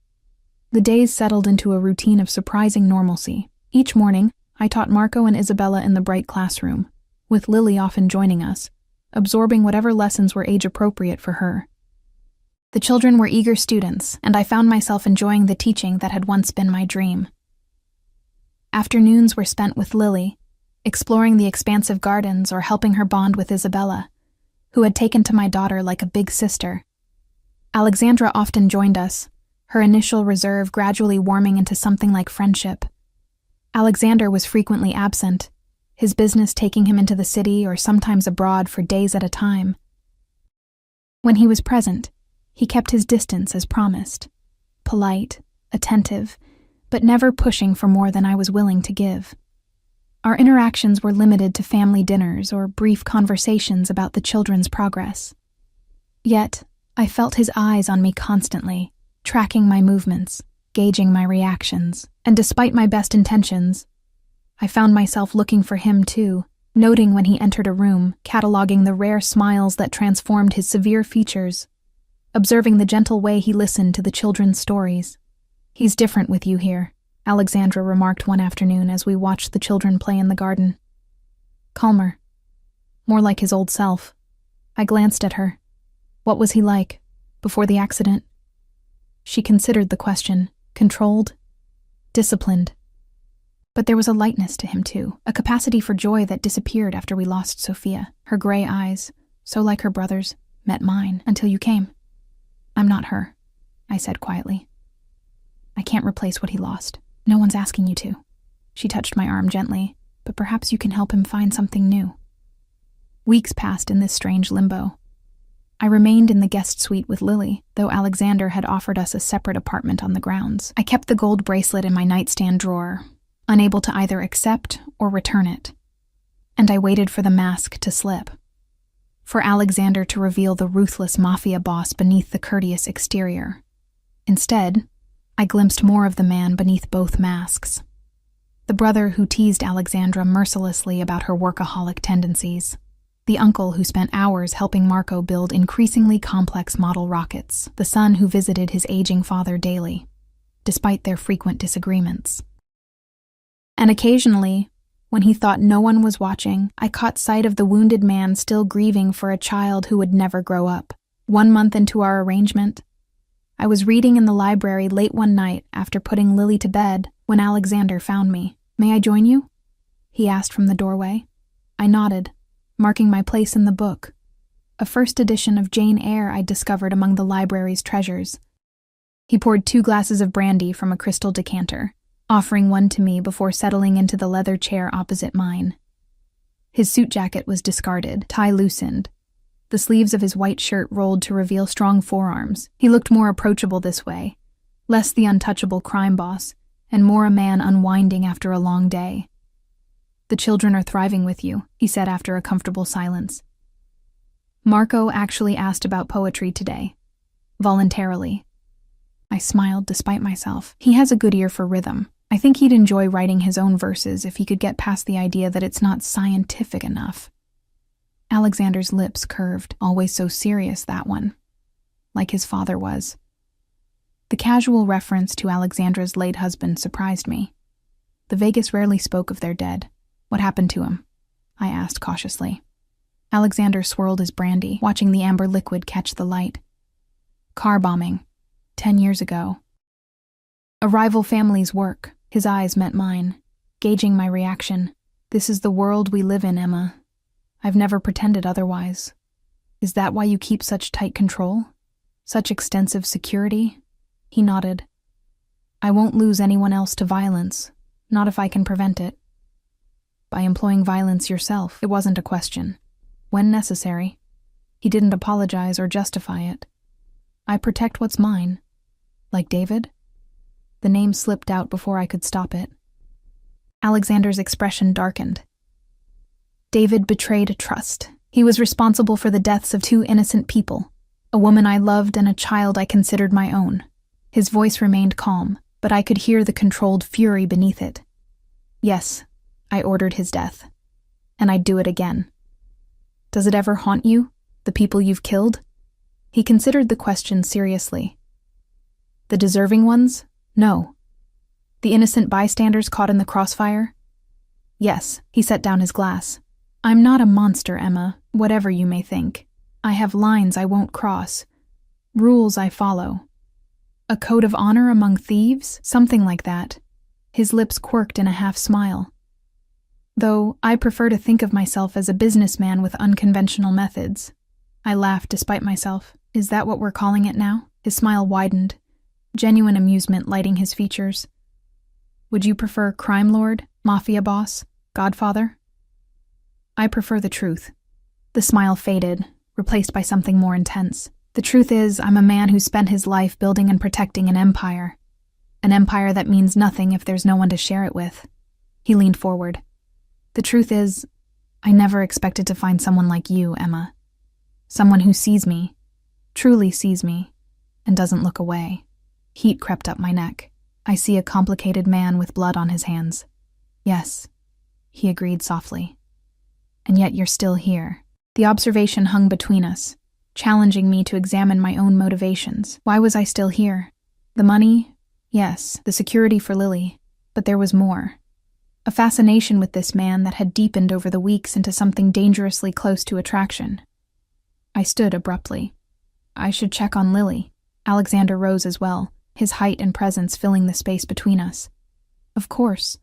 Speaker 1: The days settled into a routine of surprising normalcy. Each morning, I taught Marco and Isabella in the bright classroom, with Lily often joining us, absorbing whatever lessons were age-appropriate for her. The children were eager students, and I found myself enjoying the teaching that had once been my dream. Afternoons were spent with Lily, exploring the expansive gardens or helping her bond with Isabella, who had taken to my daughter like a big sister. Alexandra often joined us, her initial reserve gradually warming into something like friendship. Alexander was frequently absent, his business taking him into the city or sometimes abroad for days at a time. When he was present, he kept his distance as promised, polite, attentive, but never pushing for more than I was willing to give. Our interactions were limited to family dinners or brief conversations about the children's progress. Yet, I felt his eyes on me constantly, tracking my movements, gauging my reactions, and despite my best intentions, I found myself looking for him too, noting when he entered a room, cataloging the rare smiles that transformed his severe features, observing the gentle way he listened to the children's stories. "He's different with you here," Alexandra remarked one afternoon as we watched the children play in the garden. "Calmer. More like his old self." I glanced at her. "What was he like, before the accident?" She considered the question, controlled, disciplined. But there was a lightness to him too, a capacity for joy that disappeared after we lost Sophia. Her gray eyes, so like her brother's, met mine until you came. "I'm not her," I said quietly. "I can't replace what he lost. No one's asking you to." She touched my arm gently, "But perhaps you can help him find something new." Weeks passed in this strange limbo. I remained in the guest suite with Lily, though Alexander had offered us a separate apartment on the grounds. I kept the gold bracelet in my nightstand drawer, unable to either accept or return it. And I waited for the mask to slip, for Alexander to reveal the ruthless mafia boss beneath the courteous exterior. Instead, I glimpsed more of the man beneath both masks. The brother who teased Alexandra mercilessly about her workaholic tendencies. The uncle who spent hours helping Marco build increasingly complex model rockets. The son who visited his aging father daily, despite their frequent disagreements. And occasionally, when he thought no one was watching, I caught sight of the wounded man still grieving for a child who would never grow up. 1 month into our arrangement, I was reading in the library late one night after putting Lily to bed when Alexander found me. "May I join you?" he asked from the doorway. I nodded, marking my place in the book, a first edition of Jane Eyre I'd discovered among the library's treasures. He poured 2 glasses of brandy from a crystal decanter, offering one to me before settling into the leather chair opposite mine. His suit jacket was discarded, tie loosened. The sleeves of his white shirt rolled to reveal strong forearms. He looked more approachable this way, less the untouchable crime boss, and more a man unwinding after a long day. "The children are thriving with you," he said after a comfortable silence. "Marco actually asked about poetry today. Voluntarily." I smiled despite myself. He has a good ear for rhythm. I think he'd enjoy writing his own verses if he could get past the idea that it's not scientific enough. Alexander's lips curved, always so serious, that one. Like his father was. The casual reference to Alexandra's late husband surprised me. The Vegas rarely spoke of their dead. "What happened to him?" I asked cautiously. Alexander swirled his brandy, watching the amber liquid catch the light. "Car bombing. 10 years ago. A rival family's work." His eyes met mine, gauging my reaction. "This is the world we live in, Emma. I've never pretended otherwise. Is that why you keep such tight control? Such extensive security?" He nodded. "I won't lose anyone else to violence, not if I can prevent it." "By employing violence yourself." It wasn't a question. "When necessary." He didn't apologize or justify it. "I protect what's mine." "Like David?" The name slipped out before I could stop it. Alexander's expression darkened. "David betrayed a trust. He was responsible for the deaths of 2 innocent people, a woman I loved and a child I considered my own." His voice remained calm, but I could hear the controlled fury beneath it. "Yes, I ordered his death. And I'd do it again." "Does it ever haunt you, the people you've killed?" He considered the question seriously. "The deserving ones? No. The innocent bystanders caught in the crossfire? Yes." He set down his glass. "I'm not a monster, Emma, whatever you may think. I have lines I won't cross. Rules I follow. A code of honor among thieves? Something like that." His lips quirked in a half-smile. "Though I prefer to think of myself as a businessman with unconventional methods." I laughed despite myself. "Is that what we're calling it now?" His smile widened, genuine amusement lighting his features. "Would you prefer crime lord, mafia boss, godfather?" "I prefer the truth." The smile faded, replaced by something more intense. "The truth is, I'm a man who spent his life building and protecting an empire. An empire that means nothing if there's no one to share it with." He leaned forward. "The truth is, I never expected to find someone like you, Emma. Someone who sees me, truly sees me, and doesn't look away." Heat crept up my neck. "I see a complicated man with blood on his hands." "Yes," he agreed softly. "And yet you're still here." The observation hung between us, challenging me to examine my own motivations. Why was I still here? The money? Yes, the security for Lily. But there was more. A fascination with this man that had deepened over the weeks into something dangerously close to attraction. I stood abruptly. "I should check on Lily." Alexander rose as well, his height and presence filling the space between us. "Of course."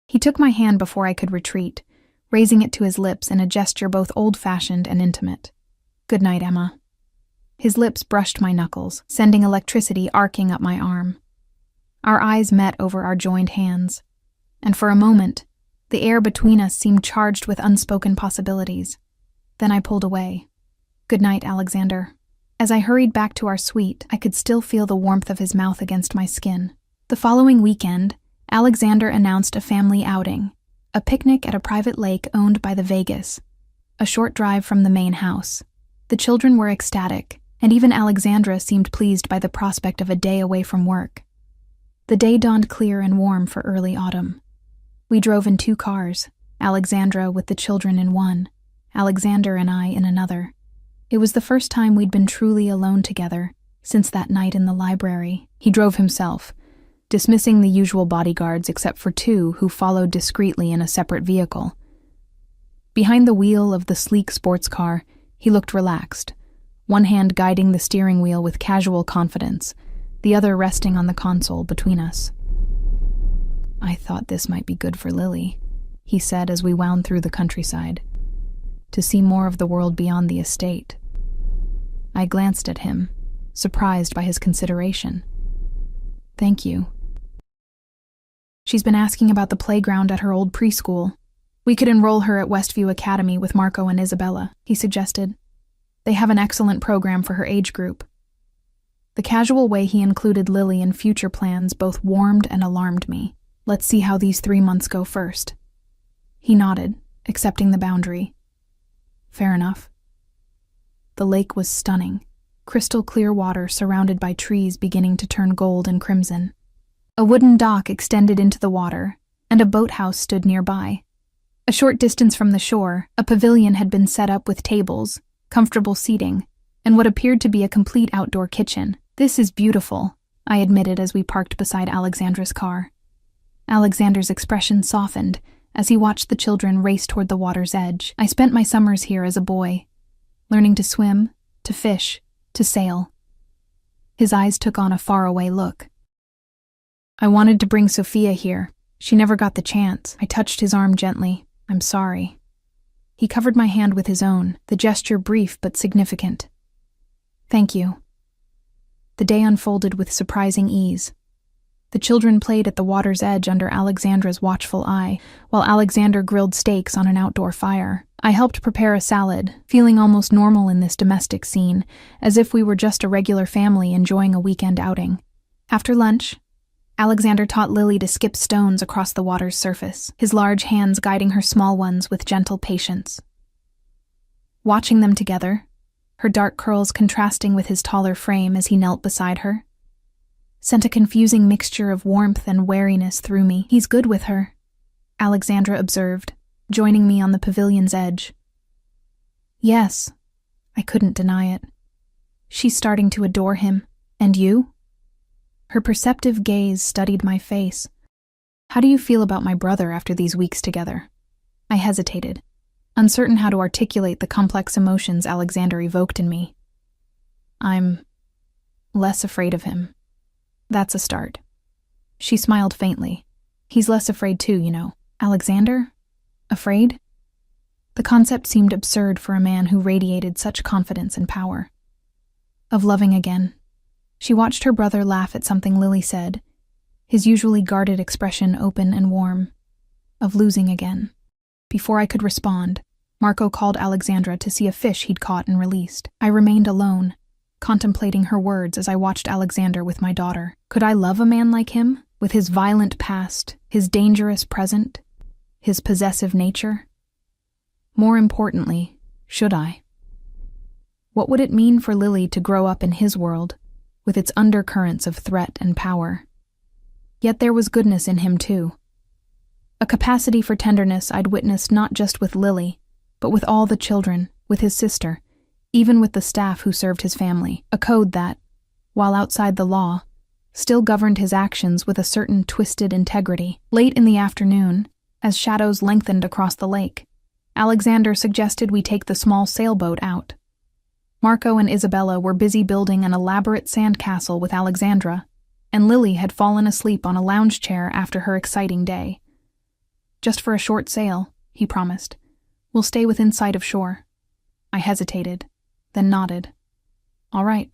Speaker 1: He took my hand before I could retreat, raising it to his lips in a gesture both old-fashioned and intimate. "Good night, Emma." His lips brushed my knuckles, sending electricity arcing up my arm. Our eyes met over our joined hands, and for a moment, the air between us seemed charged with unspoken possibilities. Then I pulled away. "Good night, Alexander." As I hurried back to our suite, I could still feel the warmth of his mouth against my skin. The following weekend, Alexander announced a family outing, a picnic at a private lake owned by the Vegas, a short drive from the main house. The children were ecstatic, and even Alexandra seemed pleased by the prospect of a day away from work. The day dawned clear and warm for early autumn. We drove in 2 cars, Alexandra with the children in one, Alexander and I in another. It was the first time we'd been truly alone together since that night in the library. He drove himself, dismissing the usual bodyguards except for 2 who followed discreetly in a separate vehicle. Behind the wheel of the sleek sports car, he looked relaxed, one hand guiding the steering wheel with casual confidence, the other resting on the console between us. "I thought this might be good for Lily," he said as we wound through the countryside, "to see more of the world beyond the estate." I glanced at him, surprised by his consideration. "Thank you." "She's been asking about the playground at her old preschool. We could enroll her at Westview Academy with Marco and Isabella," he suggested. "They have an excellent program for her age group." The casual way he included Lily in future plans both warmed and alarmed me. "Let's see how these 3 months go first." He nodded, accepting the boundary. "Fair enough." The lake was stunning, crystal clear water surrounded by trees beginning to turn gold and crimson. A wooden dock extended into the water, and a boathouse stood nearby. A short distance from the shore, a pavilion had been set up with tables, comfortable seating, and what appeared to be a complete outdoor kitchen. "This is beautiful," I admitted as we parked beside Alexandra's car. Alexander's expression softened as he watched the children race toward the water's edge. "I spent my summers here as a boy, learning to swim, to fish, to sail." His eyes took on a faraway look. "I wanted to bring Sophia here. She never got the chance." I touched his arm gently. "I'm sorry." He covered my hand with his own, the gesture brief but significant. "Thank you." The day unfolded with surprising ease. The children played at the water's edge under Alexandra's watchful eye, while Alexander grilled steaks on an outdoor fire. I helped prepare a salad, feeling almost normal in this domestic scene, as if we were just a regular family enjoying a weekend outing. After lunch, Alexander taught Lily to skip stones across the water's surface, his large hands guiding her small ones with gentle patience. Watching them together, her dark curls contrasting with his taller frame as he knelt beside her, sent a confusing mixture of warmth and wariness through me. "He's good with her," Alexandra observed, joining me on the pavilion's edge. "Yes," I couldn't deny it. "She's starting to adore him. And you?" Her perceptive gaze studied my face. "How do you feel about my brother after these weeks together?" I hesitated, uncertain how to articulate the complex emotions Alexander evoked in me. "I'm less afraid of him. That's a start." She smiled faintly. "He's less afraid too, you know." "Alexander? Afraid?" The concept seemed absurd for a man who radiated such confidence and power. "Of loving again." She watched her brother laugh at something Lily said, his usually guarded expression open and warm. "Of losing again." Before I could respond, Marco called Alexandra to see a fish he'd caught and released. I remained alone, contemplating her words as I watched Alexander with my daughter. Could I love a man like him, with his violent past, his dangerous present, his possessive nature? More importantly, should I? What would it mean for Lily to grow up in his world, with its undercurrents of threat and power? Yet there was goodness in him too. A capacity for tenderness I'd witnessed not just with Lily, but with all the children, with his sister, even with the staff who served his family. A code that, while outside the law, still governed his actions with a certain twisted integrity. Late in the afternoon, as shadows lengthened across the lake, Alexander suggested we take the small sailboat out. Marco and Isabella were busy building an elaborate sandcastle with Alexandra, and Lily had fallen asleep on a lounge chair after her exciting day. "Just for a short sail," he promised. "We'll stay within sight of shore." I hesitated, then nodded. "All right."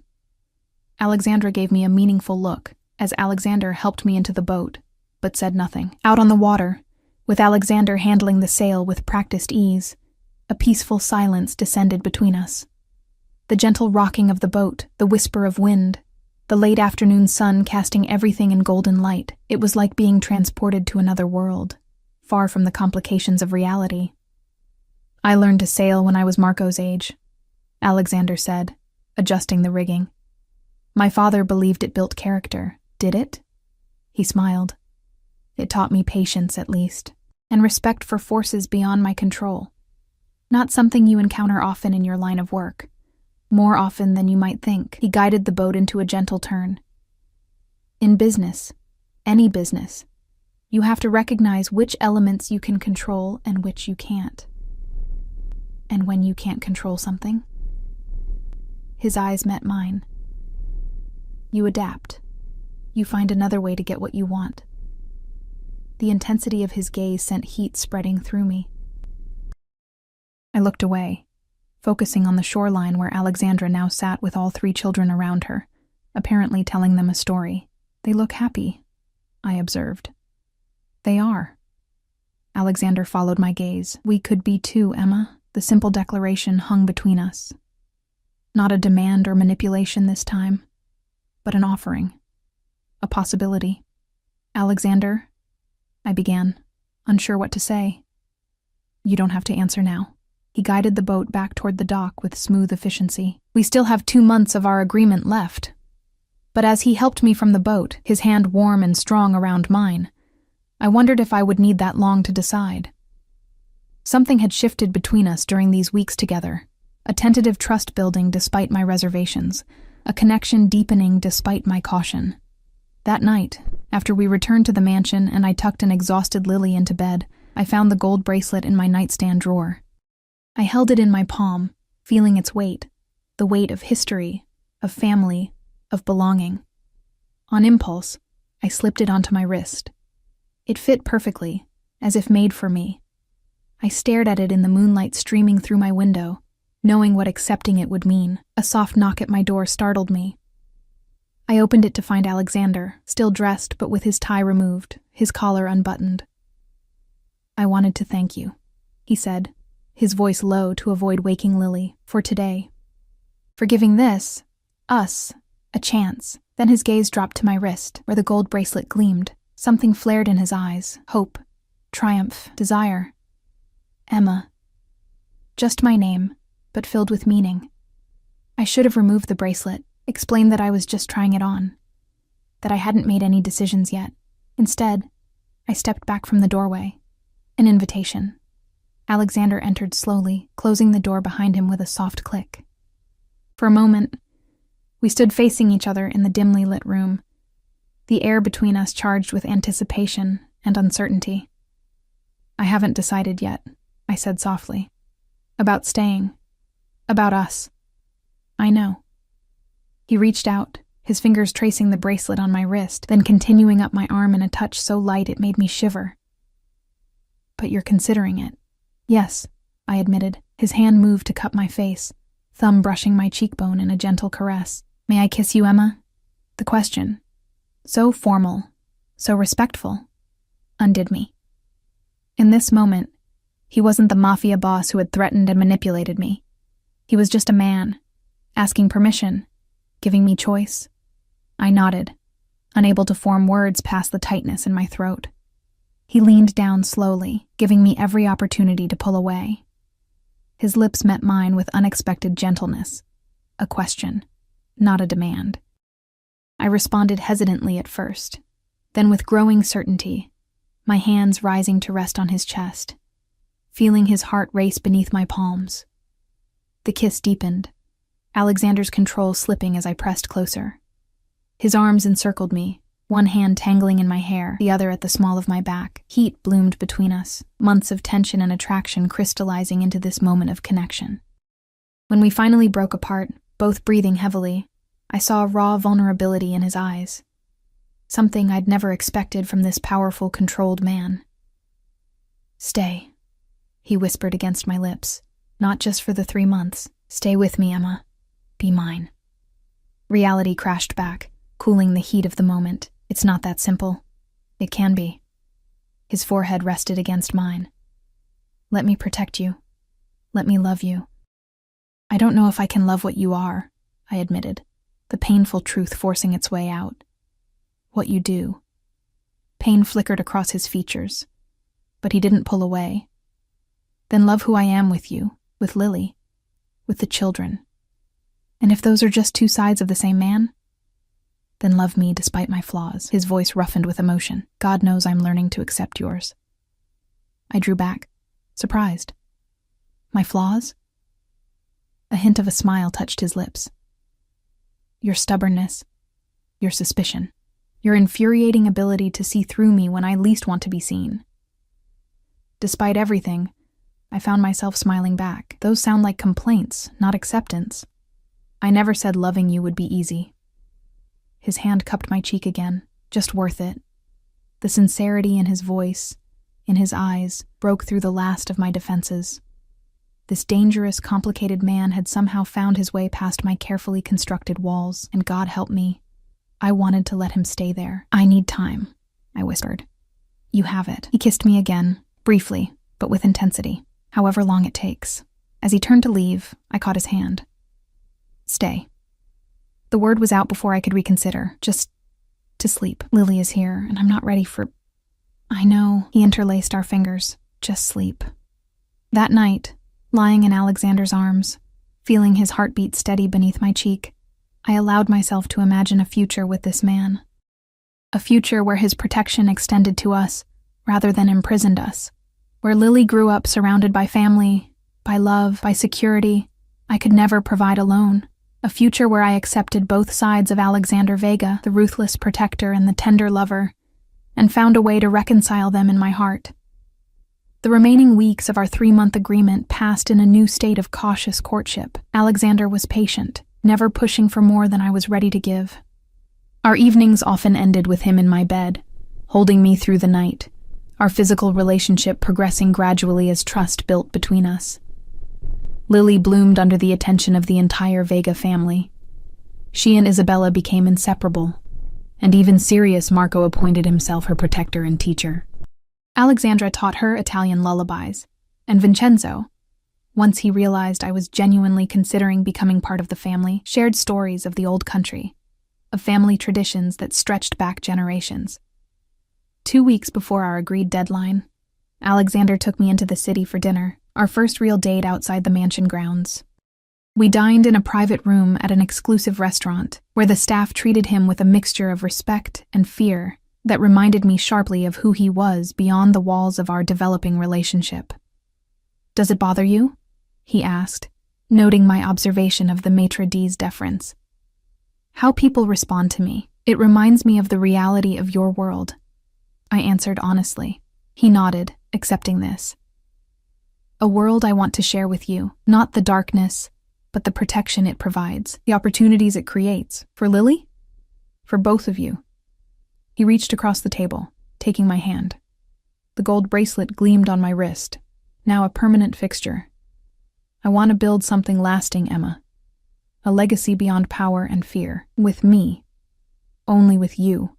Speaker 1: Alexandra gave me a meaningful look as Alexander helped me into the boat, but said nothing. Out on the water, with Alexander handling the sail with practiced ease, a peaceful silence descended between us. The gentle rocking of the boat, the whisper of wind, the late afternoon sun casting everything in golden light. It was like being transported to another world, far from the complications of reality. "I learned to sail when I was Marco's age," Alexander said, adjusting the rigging. "My father believed it built character. Did it?" He smiled. "It taught me patience, at least." and respect for forces beyond my control. Not something you encounter often in your line of work. More often than you might think. He guided the boat into a gentle turn. In business, any business, you have to recognize which elements you can control and which you can't. And when you can't control something, his eyes met mine. You adapt. You find another way to get what you want. The intensity of his gaze sent heat spreading through me. I looked away, focusing on the shoreline where Alexandra now sat with all 3 children around her, apparently telling them a story. They look happy, I observed. They are. Alexander followed my gaze. We could be too, Emma. The simple declaration hung between us. Not a demand or manipulation this time, but an offering. A possibility. Alexander, I began, unsure what to say. You don't have to answer now. He guided the boat back toward the dock with smooth efficiency. We still have 2 months of our agreement left. But as he helped me from the boat, his hand warm and strong around mine, I wondered if I would need that long to decide. Something had shifted between us during these weeks together, a tentative trust building despite my reservations, a connection deepening despite my caution. That night, after we returned to the mansion and I tucked an exhausted Lily into bed, I found the gold bracelet in my nightstand drawer. I held it in my palm, feeling its weight, the weight of history, of family, of belonging. On impulse, I slipped it onto my wrist. It fit perfectly, as if made for me. I stared at it in the moonlight streaming through my window, knowing what accepting it would mean. A soft knock at my door startled me. I opened it to find Alexander, still dressed but with his tie removed, his collar unbuttoned. I wanted to thank you, he said, his voice low to avoid waking Lily, for today. For giving us, a chance. Then his gaze dropped to my wrist, where the gold bracelet gleamed. Something flared in his eyes, hope, triumph, desire. Emma. Just my name, but filled with meaning. I should have removed the bracelet, explained that I was just trying it on, that I hadn't made any decisions yet. Instead, I stepped back from the doorway. An invitation. Alexander entered slowly, closing the door behind him with a soft click. For a moment, we stood facing each other in the dimly lit room, the air between us charged with anticipation and uncertainty. I haven't decided yet, I said softly. About staying. About us. I know. He reached out, his fingers tracing the bracelet on my wrist, then continuing up my arm in a touch so light it made me shiver. But you're considering it. Yes, I admitted. His hand moved to cup my face, thumb brushing my cheekbone in a gentle caress. May I kiss you, Emma? The question, so formal, so respectful, undid me. In this moment, he wasn't the mafia boss who had threatened and manipulated me. He was just a man, asking permission, giving me choice. I nodded, unable to form words past the tightness in my throat. He leaned down slowly, giving me every opportunity to pull away. His lips met mine with unexpected gentleness. A question, not a demand. I responded hesitantly at first, then with growing certainty, my hands rising to rest on his chest, feeling his heart race beneath my palms. The kiss deepened, Alexander's control slipping as I pressed closer. His arms encircled me, one hand tangling in my hair, the other at the small of my back. Heat bloomed between us, months of tension and attraction crystallizing into this moment of connection. When we finally broke apart, both breathing heavily, I saw a raw vulnerability in his eyes. Something I'd never expected from this powerful, controlled man. Stay, he whispered against my lips. Not just for the 3 months. Stay with me, Emma. Be mine. Reality crashed back, cooling the heat of the moment. It's not that simple. It can be. His forehead rested against mine. Let me protect you. Let me love you. I don't know if I can love what you are, I admitted, the painful truth forcing its way out. What you do. Pain flickered across his features, but he didn't pull away. Then love who I am with you, with Lily, with the children. And if those are just 2 sides of the same man, then love me despite my flaws. His voice roughened with emotion. God knows I'm learning to accept yours. I drew back, surprised. My flaws? A hint of a smile touched his lips. Your stubbornness, your suspicion, your infuriating ability to see through me when I least want to be seen. Despite everything, I found myself smiling back. Those sound like complaints, not acceptance. I never said loving you would be easy. His hand cupped my cheek again, just worth it. The sincerity in his voice, in his eyes, broke through the last of my defenses. This dangerous, complicated man had somehow found his way past my carefully constructed walls, and God help me, I wanted to let him stay there. I need time, I whispered. You have it. He kissed me again, briefly, but with intensity, however long it takes. As he turned to leave, I caught his hand. Stay. The word was out before I could reconsider. Just to sleep. Lily is here, and I'm not ready for... I know. He interlaced our fingers. Just sleep. That night, lying in Alexander's arms, feeling his heartbeat steady beneath my cheek, I allowed myself to imagine a future with this man. A future where his protection extended to us, rather than imprisoned us. Where Lily grew up surrounded by family, by love, by security I could never provide alone. A future where I accepted both sides of Alexander Vega, the ruthless protector and the tender lover, and found a way to reconcile them in my heart. The remaining weeks of our 3-month agreement passed in a new state of cautious courtship. Alexander was patient, never pushing for more than I was ready to give. Our evenings often ended with him in my bed, holding me through the night, our physical relationship progressing gradually as trust built between us. Lily bloomed under the attention of the entire Vega family. She and Isabella became inseparable, and even Sirius Marco appointed himself her protector and teacher. Alexandra taught her Italian lullabies, and Vincenzo, once he realized I was genuinely considering becoming part of the family, shared stories of the old country, of family traditions that stretched back generations. 2 weeks before our agreed deadline, Alexander took me into the city for dinner, our first real date outside the mansion grounds. We dined in a private room at an exclusive restaurant, where the staff treated him with a mixture of respect and fear that reminded me sharply of who he was beyond the walls of our developing relationship. "Does it bother you?" he asked, noting my observation of the maitre d's deference. "How people respond to me. It reminds me of the reality of your world," I answered honestly. He nodded, accepting this. "A world I want to share with you, not the darkness, but the protection it provides, the opportunities it creates. For Lily? For both of you." He reached across the table, taking my hand. The gold bracelet gleamed on my wrist, now a permanent fixture. "I want to build something lasting, Emma. A legacy beyond power and fear. With me. Only with you."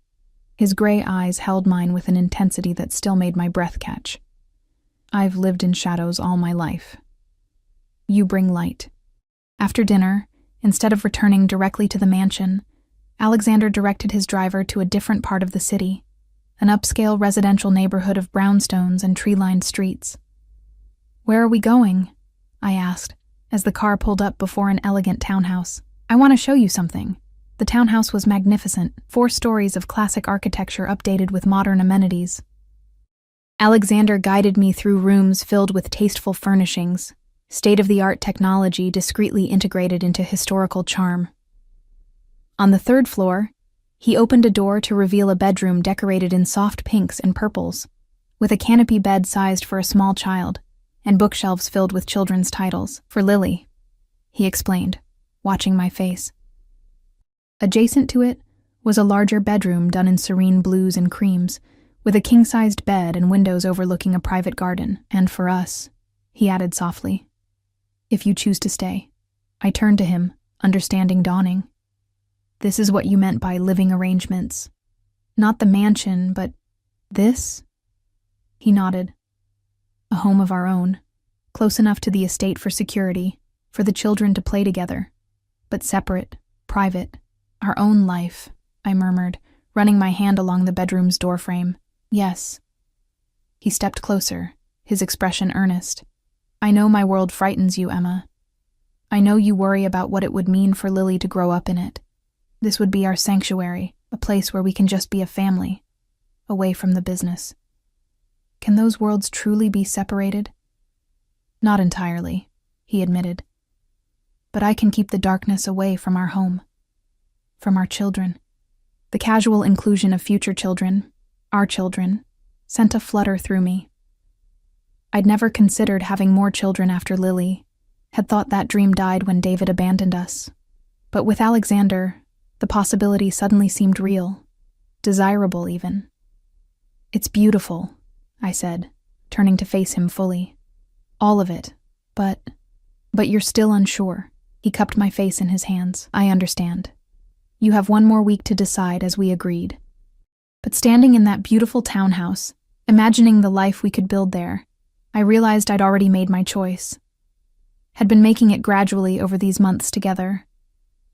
Speaker 1: His gray eyes held mine with an intensity that still made my breath catch. "I've lived in shadows all my life. You bring light." After dinner, instead of returning directly to the mansion, Alexander directed his driver to a different part of the city, an upscale residential neighborhood of brownstones and tree-lined streets. "Where are we going?" I asked, as the car pulled up before an elegant townhouse. "I want to show you something." The townhouse was magnificent, 4 stories of classic architecture updated with modern amenities. Alexander guided me through rooms filled with tasteful furnishings, state-of-the-art technology discreetly integrated into historical charm. On the 3rd floor, he opened a door to reveal a bedroom decorated in soft pinks and purples, with a canopy bed sized for a small child, and bookshelves filled with children's titles. "For Lily," he explained, watching my face. Adjacent to it was a larger bedroom done in serene blues and creams, with a king-sized bed and windows overlooking a private garden. "And for us," he added softly, "if you choose to stay." I turned to him, understanding dawning. "This is what you meant by living arrangements. Not the mansion, but this?" He nodded. "A home of our own, close enough to the estate for security, for the children to play together, but separate, private. Our own life," I murmured, running my hand along the bedroom's doorframe. "Yes." He stepped closer, his expression earnest. "I know my world frightens you, Emma. I know you worry about what it would mean for Lily to grow up in it. This would be our sanctuary, a place where we can just be a family, away from the business. Can those worlds truly be separated? Not entirely, he admitted. But I can keep the darkness away from our home, from our children. The casual inclusion of future children, our children, sent a flutter through me. I'd never considered having more children after Lily, had thought that dream died when David abandoned us. But with Alexander, the possibility suddenly seemed real, desirable even. It's beautiful, I said, turning to face him fully. All of it, but you're still unsure. He cupped my face in his hands. I understand. You have 1 more week to decide, as we agreed. But standing in that beautiful townhouse, imagining the life we could build there, I realized I'd already made my choice. Had been making it gradually over these months together.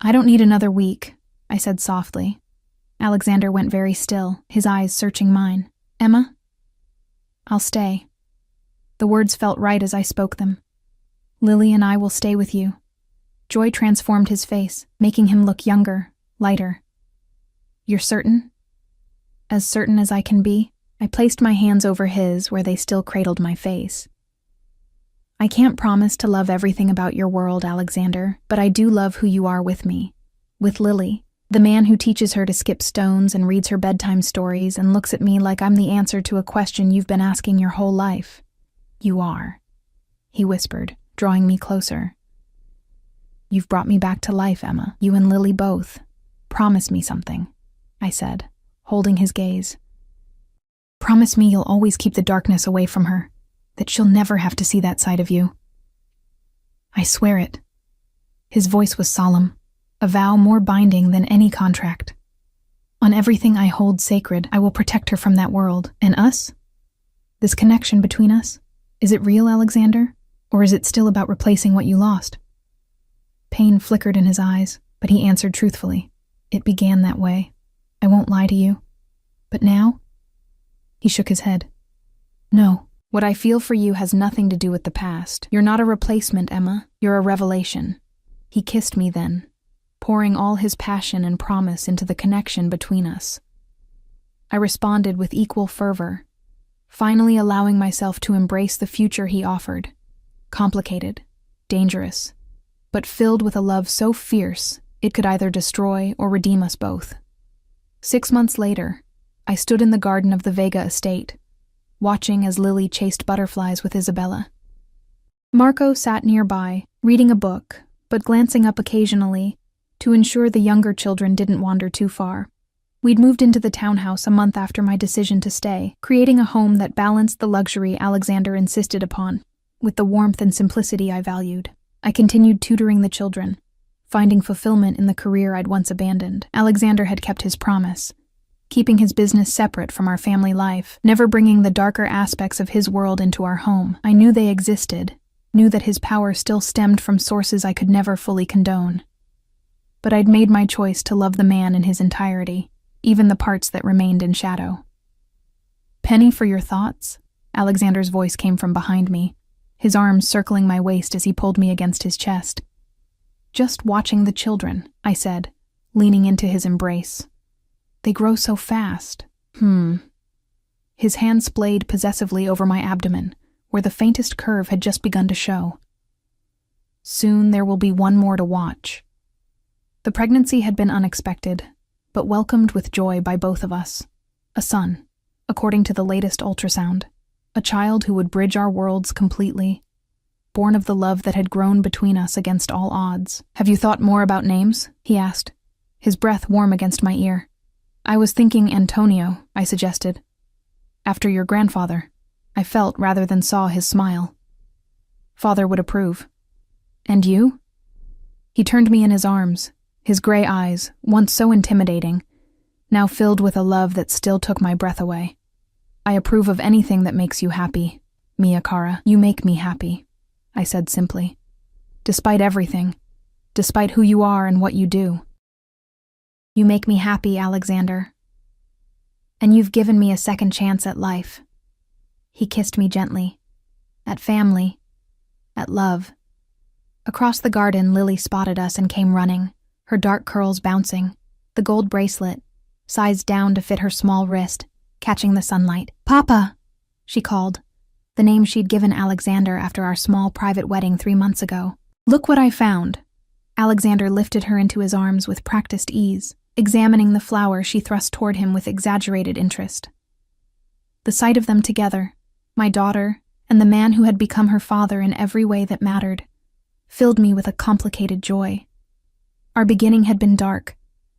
Speaker 1: I don't need another week, I said softly. Alexander went very still, his eyes searching mine. Emma? I'll stay. The words felt right as I spoke them. Lily and I will stay with you. Joy transformed his face, making him look younger, lighter. You're certain? As certain as I can be. I placed my hands over his where they still cradled my face. I can't promise to love everything about your world, Alexander, but I do love who you are with me. With Lily, the man who teaches her to skip stones and reads her bedtime stories and looks at me like I'm the answer to a question you've been asking your whole life. You are, he whispered, drawing me closer. You've brought me back to life, Emma. You and Lily both. Promise me something, I said, holding his gaze. Promise me you'll always keep the darkness away from her, that she'll never have to see that side of you. I swear it. His voice was solemn, a vow more binding than any contract. On everything I hold sacred, I will protect her from that world. And us? This connection between us? Is it real, Alexander? Or is it still about replacing what you lost? Pain flickered in his eyes, but he answered truthfully. It began that way. I won't lie to you. But now? He shook his head. No. What I feel for you has nothing to do with the past. You're not a replacement, Emma. You're a revelation. He kissed me then, pouring all his passion and promise into the connection between us. I responded with equal fervor, finally allowing myself to embrace the future he offered. Complicated, dangerous, but filled with a love so fierce it could either destroy or redeem us both. 6 months later, I stood in the garden of the Vega estate, watching as Lily chased butterflies with Isabella. Marco sat nearby, reading a book, but glancing up occasionally to ensure the younger children didn't wander too far. We'd moved into the townhouse a month after my decision to stay, creating a home that balanced the luxury Alexander insisted upon, with the warmth and simplicity I valued. I continued tutoring the children, finding fulfillment in the career I'd once abandoned. Alexander had kept his promise, keeping his business separate from our family life, never bringing the darker aspects of his world into our home. I knew they existed, knew that his power still stemmed from sources I could never fully condone. But I'd made my choice to love the man in his entirety, even the parts that remained in shadow. Penny for your thoughts? Alexander's voice came from behind me, his arms circling my waist as he pulled me against his chest. Just watching the children, I said, leaning into his embrace. They grow so fast. His hand splayed possessively over my abdomen, where the faintest curve had just begun to show. Soon there will be 1 more to watch. The pregnancy had been unexpected, but welcomed with joy by both of us. A son, according to the latest ultrasound. A child who would bridge our worlds completely. Born of the love that had grown between us against all odds. Have you thought more about names? He asked, his breath warm against my ear. I was thinking Antonio, I suggested. After your grandfather. I felt rather than saw his smile. Father would approve. And you? He turned me in his arms, his gray eyes, once so intimidating, now filled with a love that still took my breath away. I approve of anything that makes you happy, Mia Cara. You make me happy, I said simply. Despite everything, despite who you are and what you do. You make me happy, Alexander. And you've given me a second chance at life. He kissed me gently. At family. At love. Across the garden, Lily spotted us and came running, her dark curls bouncing, the gold bracelet, sized down to fit her small wrist, catching the sunlight. Papa! she called, the name she'd given Alexander after our small private wedding 3 months ago. Look what I found. Alexander lifted her into his arms with practiced ease, examining the flower she thrust toward him with exaggerated interest. The sight of them together, my daughter and the man who had become her father in every way that mattered, filled me with a complicated joy. Our beginning had been dark,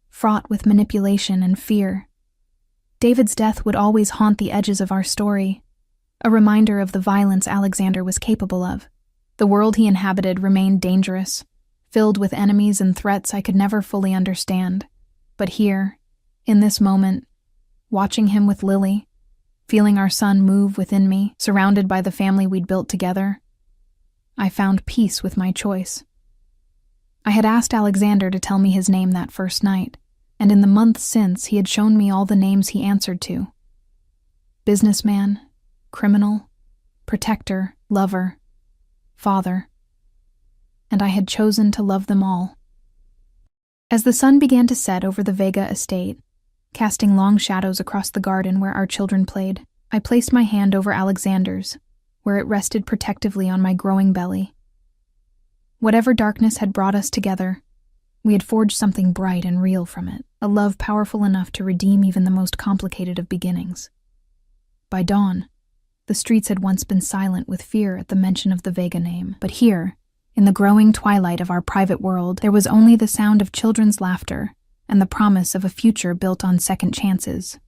Speaker 1: fraught with manipulation and fear. David's death would always haunt the edges of our story, a reminder of the violence Alexander was capable of. The world he inhabited remained dangerous, filled with enemies and threats I could never fully understand. But here, in this moment, watching him with Lily, feeling our son move within me, surrounded by the family we'd built together, I found peace with my choice. I had asked Alexander to tell me his name that first night, and in the months since he had shown me all the names he answered to. Businessman, criminal, protector, lover, father. And I had chosen to love them all. As the sun began to set over the Vega estate, casting long shadows across the garden where our children played, I placed my hand over Alexander's, where it rested protectively on my growing belly. Whatever darkness had brought us together, we had forged something bright and real from it, a love powerful enough to redeem even the most complicated of beginnings. By dawn, the streets had once been silent with fear at the mention of the Vega name, but here, in the growing twilight of our private world, there was only the sound of children's laughter and the promise of a future built on second chances.